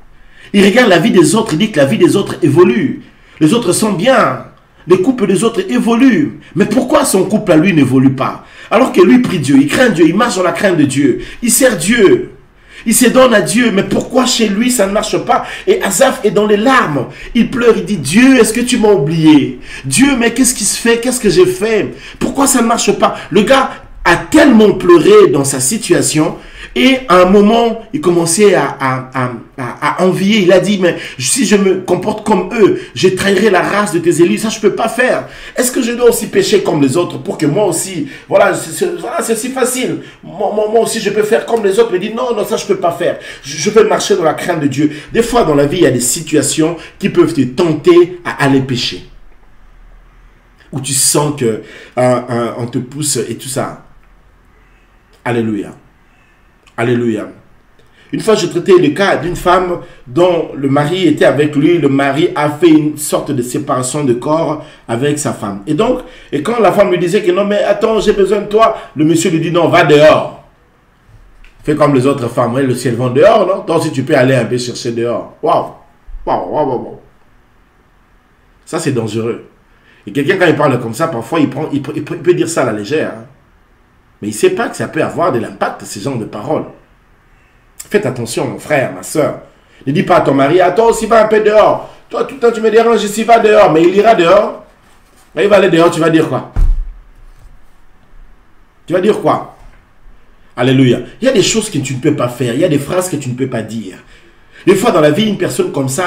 [SPEAKER 1] Il regarde la vie des autres, il dit que la vie des autres évolue. Les autres sont bien. Les couples des autres évoluent. Mais pourquoi son couple à lui n'évolue pas? Alors que lui prie Dieu, il craint Dieu, il marche dans la crainte de Dieu. Il sert Dieu. Il se donne à Dieu. Mais pourquoi chez lui ça ne marche pas? Et Asaph est dans les larmes. Il pleure, il dit, Dieu, est-ce que tu m'as oublié? Dieu, mais qu'est-ce qui se fait? Qu'est-ce que j'ai fait? Pourquoi ça ne marche pas? Le gars a tellement pleuré dans sa situation. Et à un moment, il commençait à envier. Il a dit, mais si je me comporte comme eux, je trahirai la race de tes élus. Ça, je ne peux pas faire. Est-ce que je dois aussi pécher comme les autres pour que moi aussi, voilà, c'est si facile. Moi aussi, je peux faire comme les autres. Il dit, non, ça, je ne peux pas faire. Je veux marcher dans la crainte de Dieu. Des fois, dans la vie, il y a des situations qui peuvent te tenter à aller pécher. Où tu sens que on te pousse et tout ça. Alléluia. Alléluia. Une fois, je traitais le cas d'une femme dont le mari était avec lui. Le mari a fait une sorte de séparation de corps avec sa femme. Et donc, quand la femme lui disait que non, mais attends, j'ai besoin de toi, le monsieur lui dit non, va dehors. Fais comme les autres femmes. Le ciel vont dehors, non? Toi aussi, tu peux aller un peu chercher dehors. Waouh! Waouh! Ça, c'est dangereux. Et quelqu'un, quand il parle comme ça, parfois, il peut dire ça à la légère. Hein. Mais il ne sait pas que ça peut avoir de l'impact, ce genre de paroles. Faites attention, mon frère, ma soeur. Ne dis pas à ton mari, ah, toi aussi va un peu dehors. Toi, tout le temps, tu me déranges ici, va dehors. Mais il ira dehors. Mais il va aller dehors, tu vas dire quoi? Tu vas dire quoi? Alléluia. Il y a des choses que tu ne peux pas faire. Il y a des phrases que tu ne peux pas dire. Des fois, dans la vie, une personne comme ça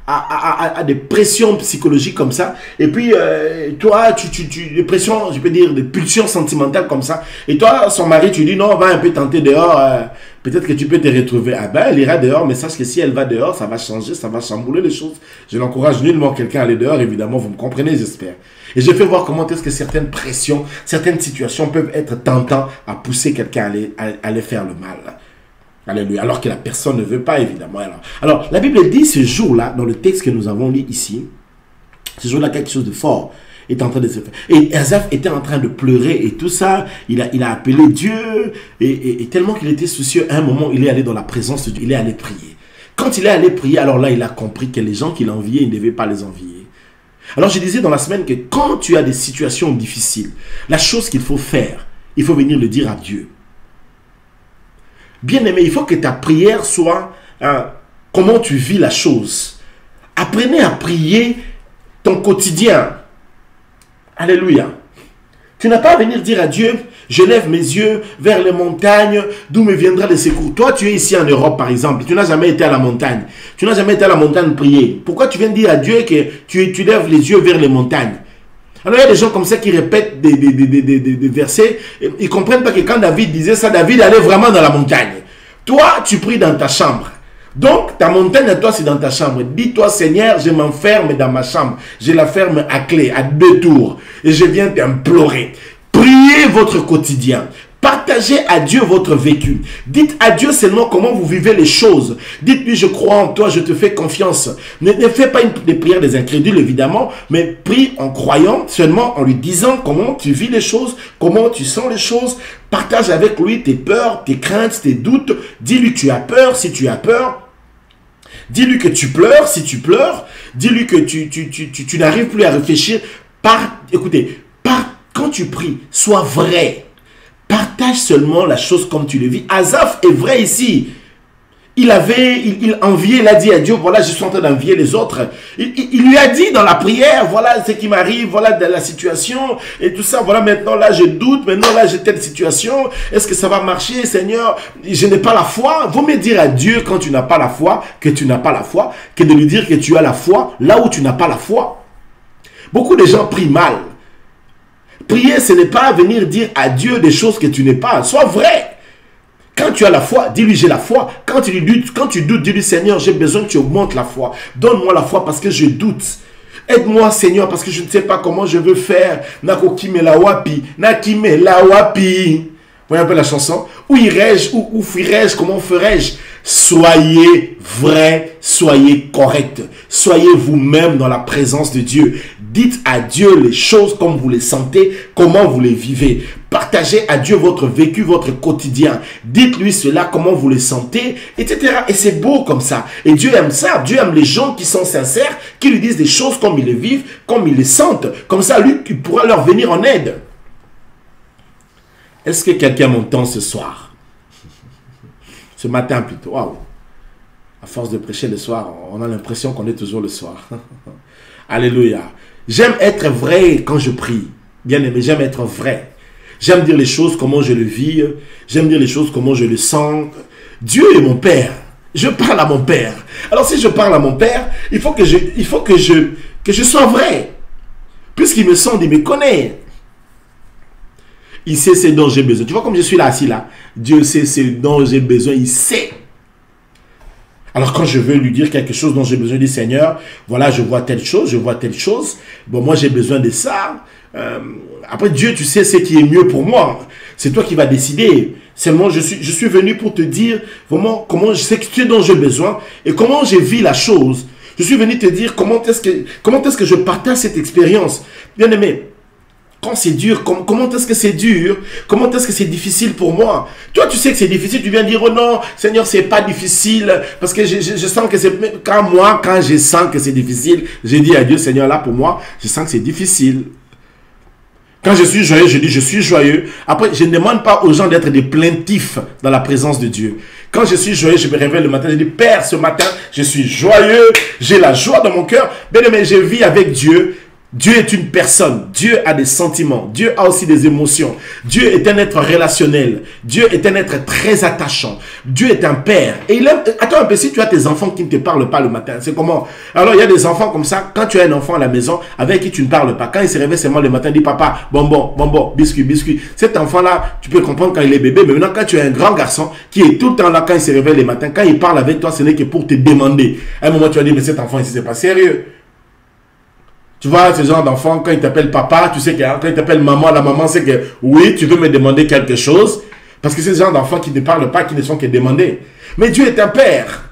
[SPEAKER 1] a des pressions psychologiques comme ça. Et puis, toi, des pressions, je peux dire, des pulsions sentimentales comme ça. Et toi, son mari, tu dis, non, va un peu tenter dehors. Peut-être que tu peux te retrouver. Ah ben, elle ira dehors, mais sache que si elle va dehors, ça va changer, ça va chambouler les choses. Je n'encourage nullement quelqu'un à aller dehors, évidemment, vous me comprenez, j'espère. Et je fais voir comment est-ce que certaines pressions, certaines situations peuvent être tentantes à pousser quelqu'un à aller faire le mal. Alléluia. Alors que la personne ne veut pas, évidemment. Alors, la Bible dit ce jour-là, dans le texte que nous avons lu ici, ce jour-là, quelque chose de fort est en train de se faire. Et Asaph était en train de pleurer et tout ça. Il a appelé Dieu. Et tellement qu'il était soucieux, à un moment, il est allé dans la présence de Dieu. Il est allé prier. Quand il est allé prier, alors là, il a compris que les gens qu'il enviait, il ne devait pas les envier. Alors je disais dans la semaine que quand tu as des situations difficiles, la chose qu'il faut faire, il faut venir le dire à Dieu. Bien aimé, il faut que ta prière soit comment tu vis la chose. Apprenez à prier ton quotidien. Alléluia. Tu n'as pas à venir dire à Dieu, je lève mes yeux vers les montagnes, d'où me viendra le secours. Toi, tu es ici en Europe, par exemple. Tu n'as jamais été à la montagne. Tu n'as jamais été à la montagne prier. Pourquoi tu viens dire à Dieu que tu lèves les yeux vers les montagnes? Alors, il y a des gens comme ça qui répètent des versets. Ils ne comprennent pas que quand David disait ça, David allait vraiment dans la montagne. Toi, tu pries dans ta chambre. Donc, ta montagne à toi, c'est dans ta chambre. Dis-toi, Seigneur, je m'enferme dans ma chambre. Je la ferme à clé, à 2 tours. Et je viens t'implorer. Priez votre quotidien. Partagez à Dieu votre vécu. Dites à Dieu seulement comment vous vivez les choses. Dites-lui, je crois en toi, je te fais confiance. Ne fais pas des prières des incrédules, évidemment, mais prie en croyant, seulement en lui disant comment tu vis les choses, comment tu sens les choses. Partage avec lui tes peurs, tes craintes, tes doutes. Dis-lui tu as peur si tu as peur. Dis-lui que tu pleures si tu pleures. Dis-lui que tu n'arrives plus à réfléchir. Écoutez, quand tu pries, sois vrai. Partage seulement la chose comme tu le vis. Asaph est vrai ici. Il enviait, il a dit à Dieu, voilà, je suis en train d'envier les autres. Il lui a dit dans la prière, voilà ce qui m'arrive, voilà de la situation et tout ça. Voilà, maintenant là, je doute, maintenant là, j'ai telle situation. Est-ce que ça va marcher, Seigneur? Je n'ai pas la foi. Vaut mieux dire à Dieu quand tu n'as pas la foi que tu n'as pas la foi, que de lui dire que tu as la foi là où tu n'as pas la foi. Beaucoup de gens prient mal. Prier, ce n'est pas venir dire à Dieu des choses que tu n'es pas. Sois vrai. Quand tu as la foi, dis-lui j'ai la foi. Quand tu doutes, dis-lui Seigneur, j'ai besoin que tu augmentes la foi. Donne-moi la foi parce que je doute. Aide-moi Seigneur parce que je ne sais pas comment je veux faire. Nakokime la wapi. Nakime la wapi. Vous voyez un peu la chanson? Où irai-je? Où fuirai-je? Comment ferai-je? Soyez vrai, soyez correct. Soyez vous-même dans la présence de Dieu. Dites à Dieu les choses comme vous les sentez, comment vous les vivez. Partagez à Dieu votre vécu, votre quotidien. Dites-lui cela, comment vous les sentez, etc. Et c'est beau comme ça. Et Dieu aime ça. Dieu aime les gens qui sont sincères, qui lui disent des choses comme ils les vivent, comme ils les sentent. Comme ça, lui, il pourra leur venir en aide. Est-ce que quelqu'un m'entend ce soir? Ce matin plutôt. Waouh! À force de prêcher le soir, on a l'impression qu'on est toujours le soir. Alléluia. J'aime être vrai quand je prie. Bien aimé, j'aime être vrai. J'aime dire les choses comment je le vis. J'aime dire les choses comment je le sens. Dieu est mon Père. Je parle à mon Père. Alors si je parle à mon Père, il faut que je sois vrai. Puisqu'il me sonde, il me connaît. Il sait ce dont j'ai besoin. Tu vois comme je suis là, assis là. Dieu sait ce dont j'ai besoin. Il sait. Alors quand je veux lui dire quelque chose dont j'ai besoin, du Seigneur, voilà, je vois telle chose, je vois telle chose. Bon, moi j'ai besoin de ça. Après Dieu, tu sais ce qui est mieux pour moi. C'est toi qui vas décider. Seulement, je suis venu pour te dire vraiment comment je sais ce dont j'ai besoin et comment je vis la chose. Je suis venu te dire comment est-ce que je partage cette expérience. Bien aimé. Quand c'est dur, comment est-ce que c'est dur? Comment est-ce que c'est difficile pour moi? Toi, tu sais que c'est difficile, tu viens dire, oh non, Seigneur, c'est pas difficile, parce que je sens que c'est... Quand je sens que c'est difficile, j'ai dit à Dieu, Seigneur, là, pour moi, je sens que c'est difficile. Quand je suis joyeux, je dis, je suis joyeux. Après, je ne demande pas aux gens d'être des plaintifs dans la présence de Dieu. Quand je suis joyeux, je me réveille le matin, je dis, Père, ce matin, je suis joyeux, j'ai la joie dans mon cœur. Bien aimé, je vis avec Dieu. Dieu est une personne. Dieu a des sentiments. Dieu a aussi des émotions. Dieu est un être relationnel. Dieu est un être très attachant. Dieu est un père. Et il aime... Attends un peu, si tu as tes enfants qui ne te parlent pas le matin, c'est comment? Alors, il y a des enfants comme ça, quand tu as un enfant à la maison avec qui tu ne parles pas, quand il se réveille seulement le matin, il dit, papa, bonbon, bonbon, biscuit, biscuit. Cet enfant-là, tu peux comprendre quand il est bébé, mais maintenant, quand tu as un grand garçon qui est tout le temps là, quand il se réveille le matin, quand il parle avec toi, ce n'est que pour te demander. À un moment, tu vas dire, mais cet enfant ici, c'est pas sérieux. Tu vois, ce genre d'enfant, quand il t'appelle papa, tu sais que quand il t'appelle maman, la maman sait que oui, tu veux me demander quelque chose. Parce que c'est ce genre d'enfants qui ne parlent pas, qui ne sont que demandés. Mais Dieu est un père.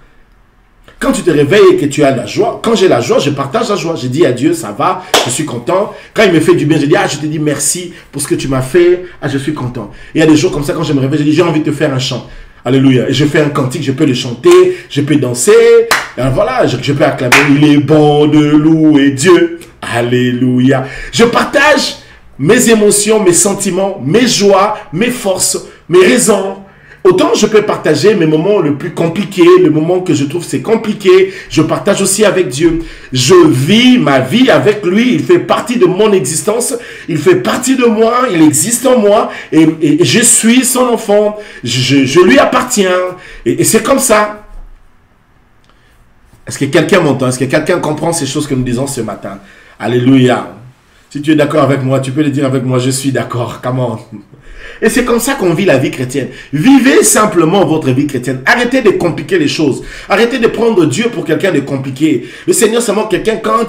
[SPEAKER 1] Quand tu te réveilles et que tu as la joie, quand j'ai la joie, je partage la joie. Je dis à Dieu, ça va, je suis content. Quand il me fait du bien, je dis, ah, je te dis merci pour ce que tu m'as fait. Ah, je suis content. Et il y a des jours comme ça, quand je me réveille, je dis, j'ai envie de te faire un chant. Alléluia. Et je fais un cantique, je peux le chanter, je peux danser. Et voilà, je peux acclamer. Il est bon de louer Dieu. Alléluia. Je partage mes émotions, mes sentiments, mes joies, mes forces, mes raisons. Autant je peux partager mes moments les plus compliqués, les moments que je trouve c'est compliqué, je partage aussi avec Dieu. Je vis ma vie avec lui, il fait partie de mon existence, il fait partie de moi, il existe en moi et je suis son enfant, je lui appartiens et c'est comme ça. Est-ce que quelqu'un m'entend? Est-ce que quelqu'un comprend ces choses que nous disons ce matin? Alléluia. Si tu es d'accord avec moi, tu peux le dire avec moi, je suis d'accord. Comment? Et c'est comme ça qu'on vit la vie chrétienne. Vivez simplement votre vie chrétienne. Arrêtez de compliquer les choses. Arrêtez de prendre Dieu pour quelqu'un de compliqué. Le Seigneur, c'est seulement quelqu'un, quand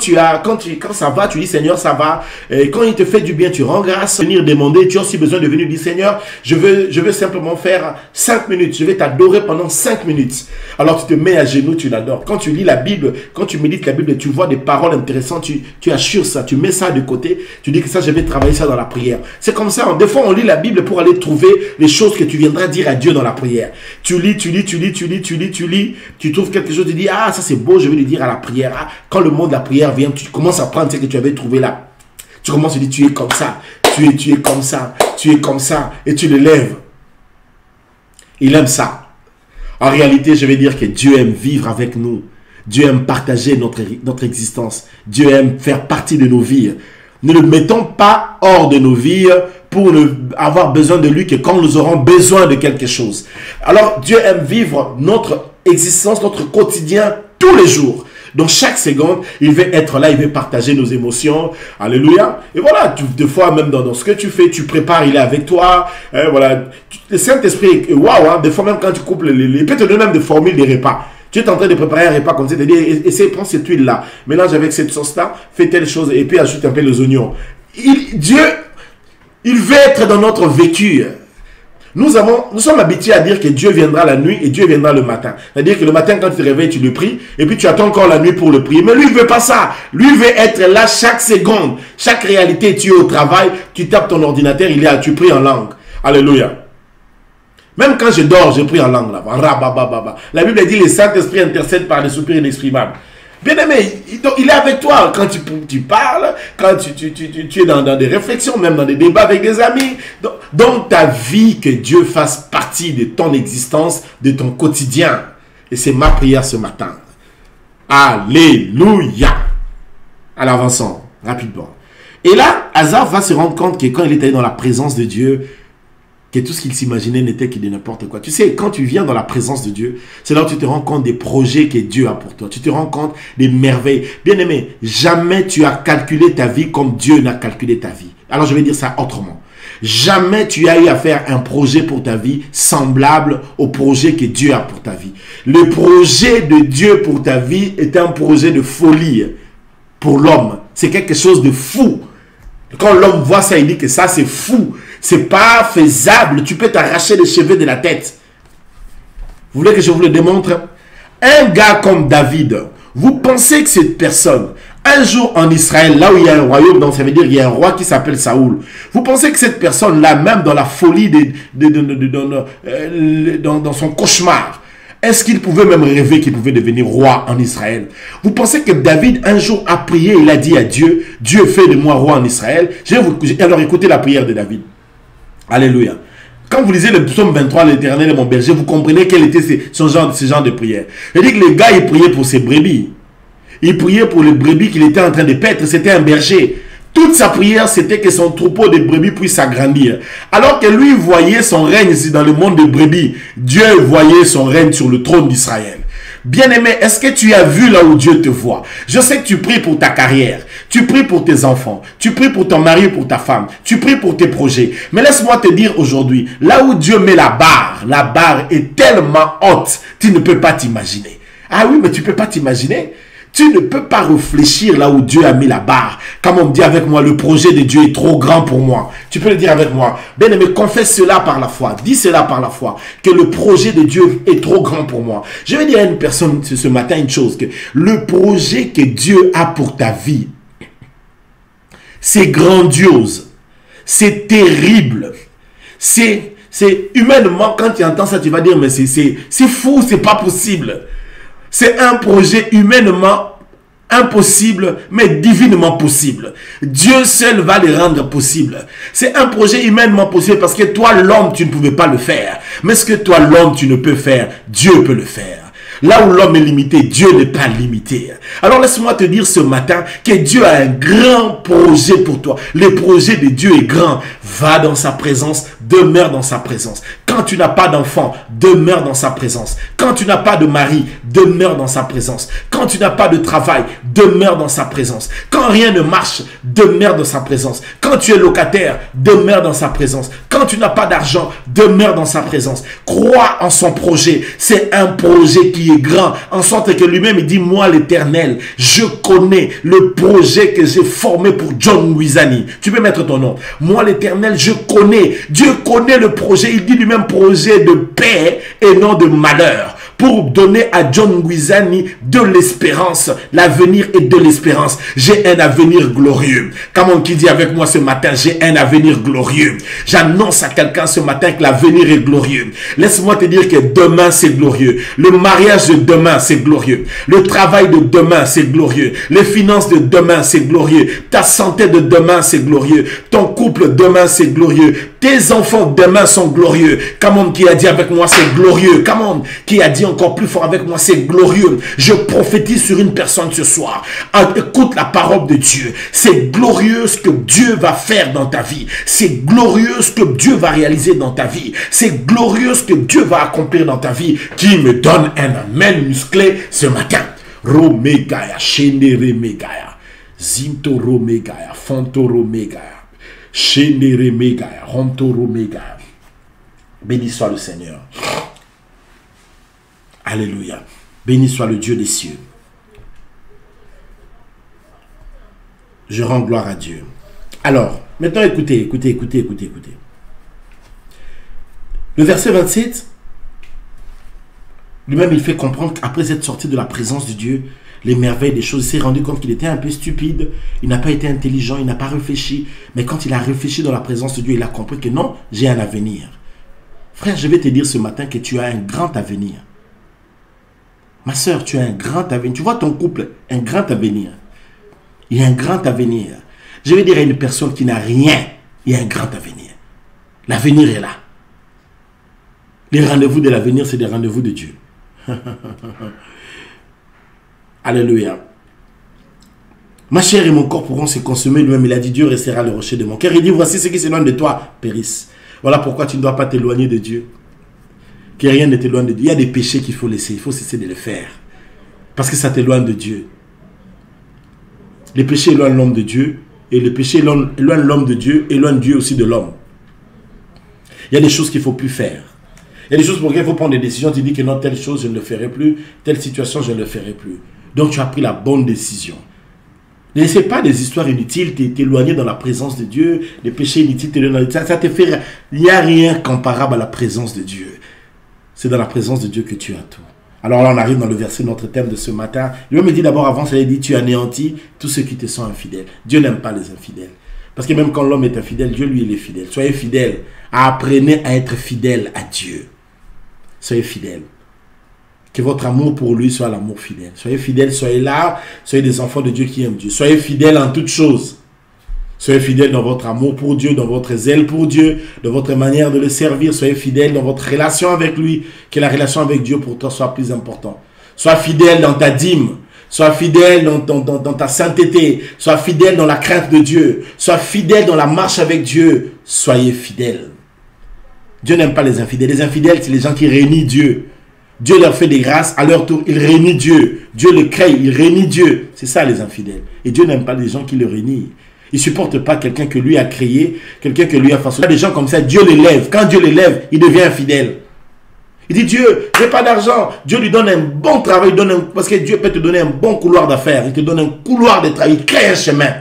[SPEAKER 1] ça va, tu dis Seigneur, ça va. Et quand il te fait du bien, tu rends grâce. Venir demander, tu as aussi besoin de venir dire Seigneur, je veux simplement faire 5 minutes. Je vais t'adorer pendant 5 minutes. Alors tu te mets à genoux, tu l'adores. Quand tu lis la Bible, quand tu médites la Bible, tu vois des paroles intéressantes, tu assures ça, tu mets ça de côté. Tu dis que ça, je vais travailler ça dans la prière. C'est comme ça. Des fois, on lit la Bible pour aller trouver les choses que tu viendras dire à Dieu dans la prière. Tu lis, tu trouves quelque chose, tu dis, ah, ça c'est beau, je vais le dire à la prière. Ah, quand le mot de la prière vient, tu commences à prendre ce que tu avais trouvé là. Tu commences à dire, tu es comme ça, tu es comme ça, tu es comme ça, et tu le lèves. Il aime ça. En réalité, je vais dire que Dieu aime vivre avec nous. Dieu aime partager notre existence. Dieu aime faire partie de nos vies. Ne le mettons pas hors de nos vies pour ne avoir besoin de lui que quand nous aurons besoin de quelque chose. Alors, Dieu aime vivre notre existence, notre quotidien, tous les jours. Donc, chaque seconde, il veut être là, il veut partager nos émotions. Alléluia. Et voilà, des fois, même dans ce que tu fais, tu prépares, il est avec toi. Voilà. Le Saint-Esprit, waouh, hein, des fois, même quand tu coupes il peut te donner même des formules des repas. Tu es en train de préparer un repas comme ça, tu te dis, essaye, prends cette huile-là, mélange avec cette sauce-là, fais telle chose, et puis ajoute un peu les oignons. Dieu, il veut être dans notre vécu. Nous sommes habitués à dire que Dieu viendra la nuit et Dieu viendra le matin. C'est-à-dire que le matin, quand tu te réveilles, tu le pries, et puis tu attends encore la nuit pour le prier. Mais lui, il ne veut pas ça. Lui, il veut être là chaque seconde. Chaque réalité, tu es au travail, tu tapes ton ordinateur, il est là, tu pries en langue. Alléluia. Même quand je dors, je prie en langue là-bas. La Bible dit, le Saint-Esprit intercède par des soupirs inexprimables. Bien aimé, il est avec toi quand tu parles, quand tu es dans des réflexions, même dans des débats avec des amis. Dans ta vie, que Dieu fasse partie de ton existence, de ton quotidien. Et c'est ma prière ce matin. Alléluia. Alors avançons rapidement. Et là, Hazard va se rendre compte que quand il est allé dans la présence de Dieu, que tout ce qu'il s'imaginait n'était que de n'importe quoi. Tu sais, quand tu viens dans la présence de Dieu, c'est là où tu te rends compte des projets que Dieu a pour toi. Tu te rends compte des merveilles. Bien aimé, jamais tu as calculé ta vie comme Dieu n'a calculé ta vie. Alors je vais dire ça autrement. Jamais tu as eu à faire un projet pour ta vie semblable au projet que Dieu a pour ta vie. Le projet de Dieu pour ta vie est un projet de folie pour l'homme. C'est quelque chose de fou. Quand l'homme voit ça, il dit que ça c'est fou. C'est pas faisable. Tu peux t'arracher les cheveux de la tête. Vous voulez que je vous le démontre? Un gars comme David, vous pensez que cette personne, un jour en Israël, là où il y a un royaume, donc ça veut dire qu'il y a un roi qui s'appelle Saoul. Vous pensez que cette personne-là, même dans la folie, dans son cauchemar, est-ce qu'il pouvait même rêver qu'il pouvait devenir roi en Israël? Vous pensez que David, un jour, a prié, il a dit à Dieu, Dieu fait de moi roi en Israël. Alors écoutez la prière de David. Alléluia. Quand vous lisez le psaume 23, l'Éternel est mon berger, vous comprenez quel était ce genre de prière. C'est-à-dire que le gars, il priait pour ses brebis. Il priait pour les brebis qu'il était en train de paître. C'était un berger. Toute sa prière, c'était que son troupeau de brebis puisse s'agrandir. Alors que lui voyait son règne ici dans le monde des brebis, Dieu voyait son règne sur le trône d'Israël. Bien-aimé, est-ce que tu as vu là où Dieu te voit? Je sais que tu pries pour ta carrière, tu pries pour tes enfants, tu pries pour ton mari ou pour ta femme, tu pries pour tes projets. Mais laisse-moi te dire aujourd'hui, là où Dieu met la barre est tellement haute, tu ne peux pas t'imaginer. Ah oui, mais tu ne peux pas t'imaginer. Tu ne peux pas réfléchir là où Dieu a mis la barre. Comme on me dit avec moi, le projet de Dieu est trop grand pour moi. Tu peux le dire avec moi. Bien-aimé, confesse cela par la foi. Dis cela par la foi. Que le projet de Dieu est trop grand pour moi. Je vais dire à une personne ce matin une chose. Que le projet que Dieu a pour ta vie, c'est grandiose. C'est terrible. C'est C'est humainement, quand tu entends ça, tu vas dire, mais c'est fou, c'est pas possible. C'est un projet humainement impossible, mais divinement possible. Dieu seul va le rendre possible. C'est un projet humainement possible parce que toi, l'homme, tu ne pouvais pas le faire. Mais ce que toi, l'homme, tu ne peux faire, Dieu peut le faire. Là où l'homme est limité, Dieu n'est pas limité. Alors laisse-moi te dire ce matin que Dieu a un grand projet pour toi. Le projet de Dieu est grand. Va dans sa présence, demeure dans sa présence. Quand tu n'as pas d'enfant, demeure dans sa présence. Quand tu n'as pas de mari, demeure dans sa présence. Quand tu n'as pas de travail, demeure dans sa présence. Quand rien ne marche, demeure dans sa présence. Quand tu es locataire, demeure dans sa présence. Quand tu n'as pas d'argent, demeure dans sa présence. Crois en son projet. C'est un projet qui est grand, en sorte que lui-même il dit, moi l'Éternel, je connais le projet que j'ai formé pour John Ngouizani. Tu peux mettre ton nom. Moi l'Éternel, je connais. Dieu connaît le projet. Il dit lui-même projet de paix et non de malheur, pour donner à John Ngouizani de l'espérance. L'avenir est de l'espérance. J'ai un avenir glorieux. Comme on qui dit avec moi ce matin, j'ai un avenir glorieux. J'annonce à quelqu'un ce matin que l'avenir est glorieux. Laisse-moi te dire que demain c'est glorieux. Le mariage de demain c'est glorieux. Le travail de demain c'est glorieux. Les finances de demain c'est glorieux. Ta santé de demain c'est glorieux. Ton couple demain c'est glorieux. Tes enfants demain sont glorieux. Come on, qui a dit avec moi c'est glorieux. Come on, qui a dit encore plus fort avec moi c'est glorieux. Je prophétise sur une personne ce soir. Écoute la parole de Dieu. C'est glorieux ce que Dieu va faire dans ta vie. C'est glorieux ce que Dieu va réaliser dans ta vie. C'est glorieux ce que Dieu va accomplir dans ta vie. Qui me donne un amen musclé ce matin. Romegaya, Shendere Megaya, Zintoro Megaya, Fontoro Megaya, Shendere Megaya, Rontoro Megaya. Béni soit le Seigneur. Alléluia. Béni soit le Dieu des cieux. Je rends gloire à Dieu. Alors, maintenant écoutez. Le verset 27, lui-même il fait comprendre qu'après être sorti de la présence de Dieu, les merveilles des choses, il s'est rendu compte qu'il était un peu stupide, il n'a pas été intelligent, il n'a pas réfléchi, mais quand il a réfléchi dans la présence de Dieu, il a compris que non, j'ai un avenir. Frère, je vais te dire ce matin que tu as un grand avenir. Ma soeur, tu as un grand avenir. Tu vois ton couple, un grand avenir. Il y a un grand avenir. Je vais dire à une personne qui n'a rien, il y a un grand avenir. L'avenir est là. Les rendez-vous de l'avenir, c'est des rendez-vous de Dieu. Alléluia. Ma chair et mon corps pourront se consommer. Lui-même, il a dit, Dieu restera le rocher de mon cœur. Il dit, voici ceux qui s'éloignent de toi périssent. Voilà pourquoi tu ne dois pas t'éloigner de Dieu. Que rien ne t'éloigne de Dieu. Il y a des péchés qu'il faut laisser. Il faut cesser de les faire. Parce que ça t'éloigne de Dieu. Les péchés éloignent l'homme de Dieu. Et les péchés éloignent l'homme de Dieu, éloignent Dieu aussi de l'homme. Il y a des choses qu'il ne faut plus faire. Il y a des choses pour lesquelles il faut prendre des décisions. Tu dis que non, telle chose, je ne le ferai plus. Telle situation, je ne le ferai plus. Donc tu as pris la bonne décision. Ne laissez pas des histoires inutiles t'éloigner dans la présence de Dieu. Des péchés inutiles t'éloigner. Ça te fait... Il n'y a rien comparable à la présence de Dieu. C'est dans la présence de Dieu que tu as tout. Alors là, on arrive dans le verset de notre thème de ce matin. Lui me dit d'abord avant, ça dit, tu anéantis tous ceux qui te sont infidèles. Dieu n'aime pas les infidèles. Parce que même quand l'homme est infidèle, Dieu lui, il est fidèle. Soyez fidèles. Apprenez à être fidèle à Dieu. Soyez fidèles. Que votre amour pour lui soit l'amour fidèle. Soyez fidèles, soyez là. Soyez des enfants de Dieu qui aiment Dieu. Soyez fidèles en toutes choses. Soyez fidèles dans votre amour pour Dieu, dans votre zèle pour Dieu, dans votre manière de le servir. Soyez fidèles dans votre relation avec lui. Que la relation avec Dieu pour toi soit plus importante. Sois fidèle dans ta dîme. Sois fidèle dans ta sainteté. Sois fidèle dans la crainte de Dieu. Sois fidèle dans la marche avec Dieu. Soyez fidèles. Dieu n'aime pas les infidèles. Les infidèles, c'est les gens qui réunissent Dieu. Dieu leur fait des grâces, à leur tour, ils réunissent Dieu. Dieu le crée, il réunit Dieu. C'est ça les infidèles. Et Dieu n'aime pas les gens qui le réunissent. Il ne supporte pas quelqu'un que lui a créé, quelqu'un que lui a façonné. Il y a des gens comme ça, Dieu les lève. Quand Dieu les lève, il devient infidèle. Il dit, Dieu, je n'ai pas d'argent. Dieu lui donne un bon travail, parce que Dieu peut te donner un bon couloir d'affaires. Il te donne un couloir de travail, il crée un chemin.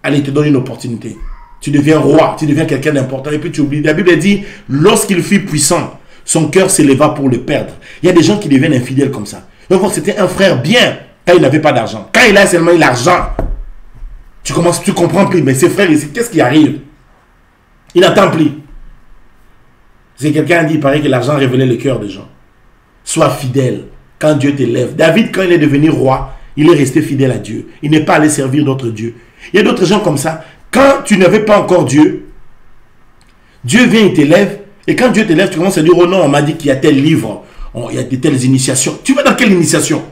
[SPEAKER 1] Allez, il te donne une opportunité. Tu deviens roi, tu deviens quelqu'un d'important. Et puis tu oublies. La Bible dit, lorsqu'il fut puissant, son cœur s'éleva pour le perdre. Il y a des gens qui deviennent infidèles comme ça. Donc c'était un frère bien quand il n'avait pas d'argent. Quand il a seulement l'argent, tu comprends plus. Mais ses frères ici, qu'est-ce qui arrive? Il n'attend plus. C'est quelqu'un dit, il paraît que l'argent révélait le cœur des gens. Sois fidèle quand Dieu t'élève. David, quand il est devenu roi, il est resté fidèle à Dieu. Il n'est pas allé servir d'autres dieux. Il y a d'autres gens comme ça. Quand tu n'avais pas encore Dieu, Dieu vient, il t'élève. Et quand Dieu t'élève, tu commences à dire, oh non, on m'a dit qu'il y a tel livre, il y a de telles initiations. Tu vas dans quelle initiation?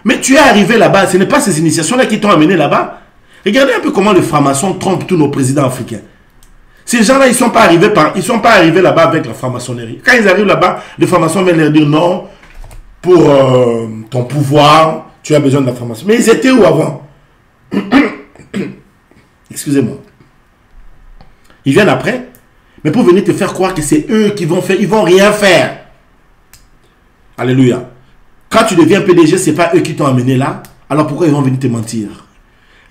[SPEAKER 1] Mais tu es arrivé là-bas, ce n'est pas ces initiations-là qui t'ont amené là-bas. Regardez un peu comment les francs-maçons trompent tous nos présidents africains. Ces gens-là, ils ne sont pas arrivés là-bas avec la franc-maçonnerie. Quand ils arrivent là-bas, les francs-maçons viennent leur dire non, pour ton pouvoir, tu as besoin de la franc-maçonnerie. Mais ils étaient où avant? Excusez-moi. Ils viennent après, mais pour venir te faire croire que c'est eux qui vont faire, ils ne vont rien faire. Alléluia. Quand tu deviens PDG, ce n'est pas eux qui t'ont amené là. Alors pourquoi ils vont venir te mentir?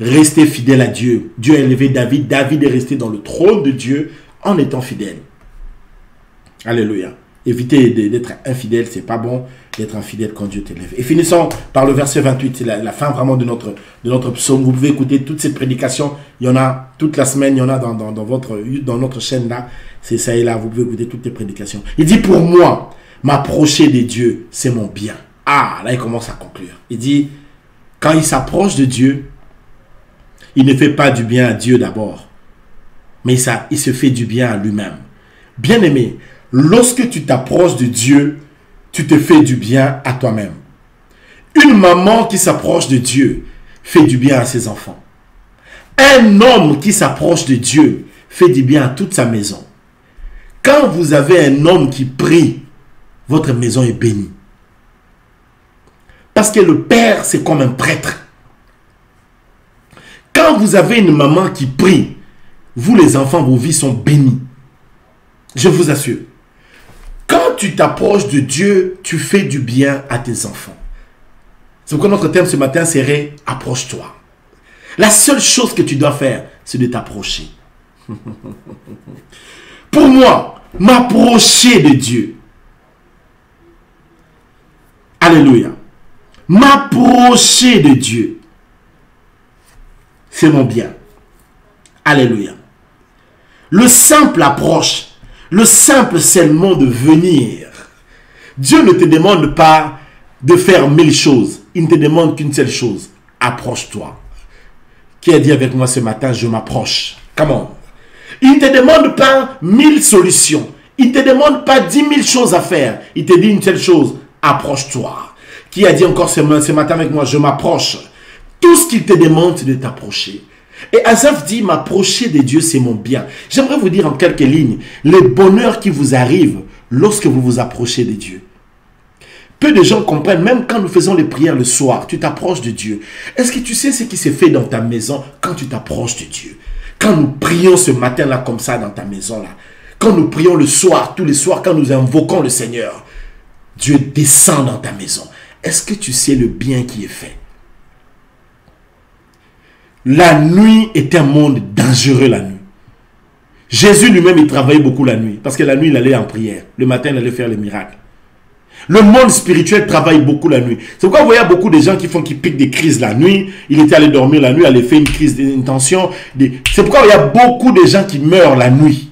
[SPEAKER 1] Restez fidèle à Dieu. Dieu a élevé David. David est resté dans le trône de Dieu en étant fidèle. Alléluia. Évitez d'être infidèle, c'est pas bon d'être infidèle quand Dieu t'élève. Et finissons par le verset 28, c'est la fin vraiment de notre psaume. Vous pouvez écouter toutes ces prédications, il y en a toute la semaine, il y en a dans notre chaîne là, c'est ça et là, vous pouvez écouter toutes les prédications. Il dit, pour moi, m'approcher des dieux, c'est mon bien. Ah, là il commence à conclure. Il dit, quand il s'approche de Dieu, il ne fait pas du bien à Dieu d'abord, mais il se fait du bien à lui-même. Bien-aimé, lorsque tu t'approches de Dieu, tu te fais du bien à toi-même. Une maman qui s'approche de Dieu fait du bien à ses enfants. Un homme qui s'approche de Dieu fait du bien à toute sa maison. Quand vous avez un homme qui prie, votre maison est bénie. Parce que le Père, c'est comme un prêtre. Quand vous avez une maman qui prie, vous les enfants, vos vies sont bénies. Je vous assure. Quand tu t'approches de Dieu, tu fais du bien à tes enfants. C'est pourquoi notre thème ce matin serait « Approche-toi ». La seule chose que tu dois faire, c'est de t'approcher. Pour moi, m'approcher de Dieu. Alléluia. M'approcher de Dieu, c'est mon bien. Alléluia. Le simple approche, le simple seulement de venir. Dieu ne te demande pas de faire 1000 choses. Il ne te demande qu'une seule chose. Approche-toi. Qui a dit avec moi ce matin, je m'approche? Comment? Il ne te demande pas 1000 solutions. Il ne te demande pas 10 000 choses à faire. Il te dit une seule chose. Approche-toi. Qui a dit encore ce matin avec moi, je m'approche. Tout ce qu'il te demande, c'est de t'approcher. Et Asaph dit, m'approcher de Dieu, c'est mon bien. J'aimerais vous dire en quelques lignes, le bonheur qui vous arrive lorsque vous vous approchez de Dieu. Peu de gens comprennent, même quand nous faisons les prières le soir, tu t'approches de Dieu. Est-ce que tu sais ce qui s'est fait dans ta maison quand tu t'approches de Dieu? Quand nous prions ce matin-là comme ça dans ta maison-là, quand nous prions le soir, tous les soirs, quand nous invoquons le Seigneur, Dieu descend dans ta maison. Est-ce que tu sais le bien qui est fait? La nuit est un monde dangereux la nuit. Jésus lui-même, il travaillait beaucoup la nuit. Parce que la nuit, il allait en prière. Le matin, il allait faire les miracles. Le monde spirituel travaille beaucoup la nuit. C'est pourquoi vous voyez beaucoup de gens qui piquent des crises la nuit. Il était allé dormir la nuit, il allait faire une crise d'intention. C'est pourquoi il y a beaucoup de gens qui meurent la nuit.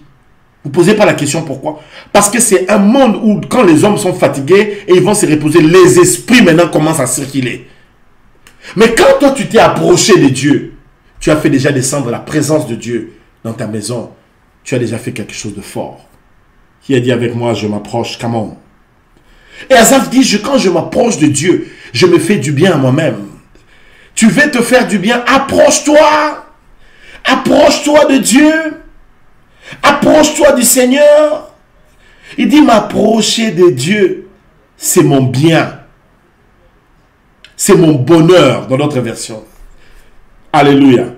[SPEAKER 1] Vous ne posez pas la question pourquoi? Parce que c'est un monde où quand les hommes sont fatigués et ils vont se reposer, les esprits maintenant commencent à circuler. Mais quand toi tu t'es approché de Dieu, tu as fait déjà descendre la présence de Dieu dans ta maison, tu as déjà fait quelque chose de fort. Qui a dit avec moi, je m'approche, come on. Et Asaph dit, quand je m'approche de Dieu, je me fais du bien à moi-même. Tu veux te faire du bien, approche-toi. Approche-toi de Dieu. Approche-toi du Seigneur. Il dit, m'approcher de Dieu, c'est mon bien. C'est mon bonheur dans notre version. Alléluia.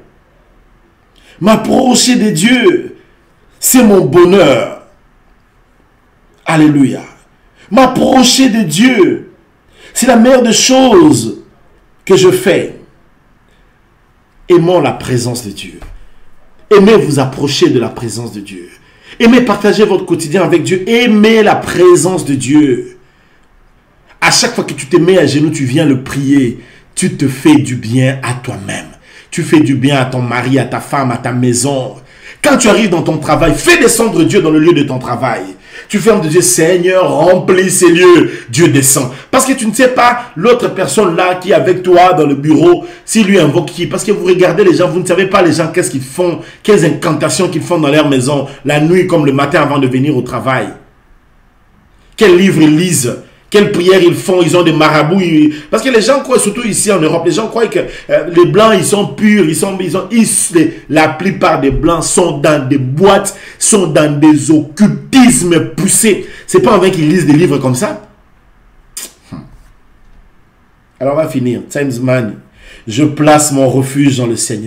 [SPEAKER 1] M'approcher de Dieu, c'est mon bonheur. Alléluia. M'approcher de Dieu, c'est la meilleure des choses que je fais. Aimons la présence de Dieu. Aimez vous approcher de la présence de Dieu. Aimez partager votre quotidien avec Dieu. Aimez la présence de Dieu. À chaque fois que tu te mets à genoux, tu viens le prier. Tu te fais du bien à toi-même. Tu fais du bien à ton mari, à ta femme, à ta maison. Quand tu arrives dans ton travail, fais descendre Dieu dans le lieu de ton travail. Tu fermes tes yeux, Seigneur, remplis ces lieux. Dieu descend. Parce que tu ne sais pas l'autre personne là qui est avec toi dans le bureau, s'il lui invoque qui. Parce que vous regardez les gens, vous ne savez pas les gens qu'est-ce qu'ils font, quelles incantations qu'ils font dans leur maison, la nuit comme le matin avant de venir au travail. Quels livres ils lisent. Quelles prières ils font, ils ont des marabouts. Parce que les gens croient, surtout ici en Europe, les gens croient que les blancs, ils sont purs, la plupart des blancs sont dans des boîtes, sont dans des occultismes poussés. C'est pas en vain qu'ils lisent des livres comme ça. Alors on va finir. Timesman, je place mon refuge dans le Seigneur.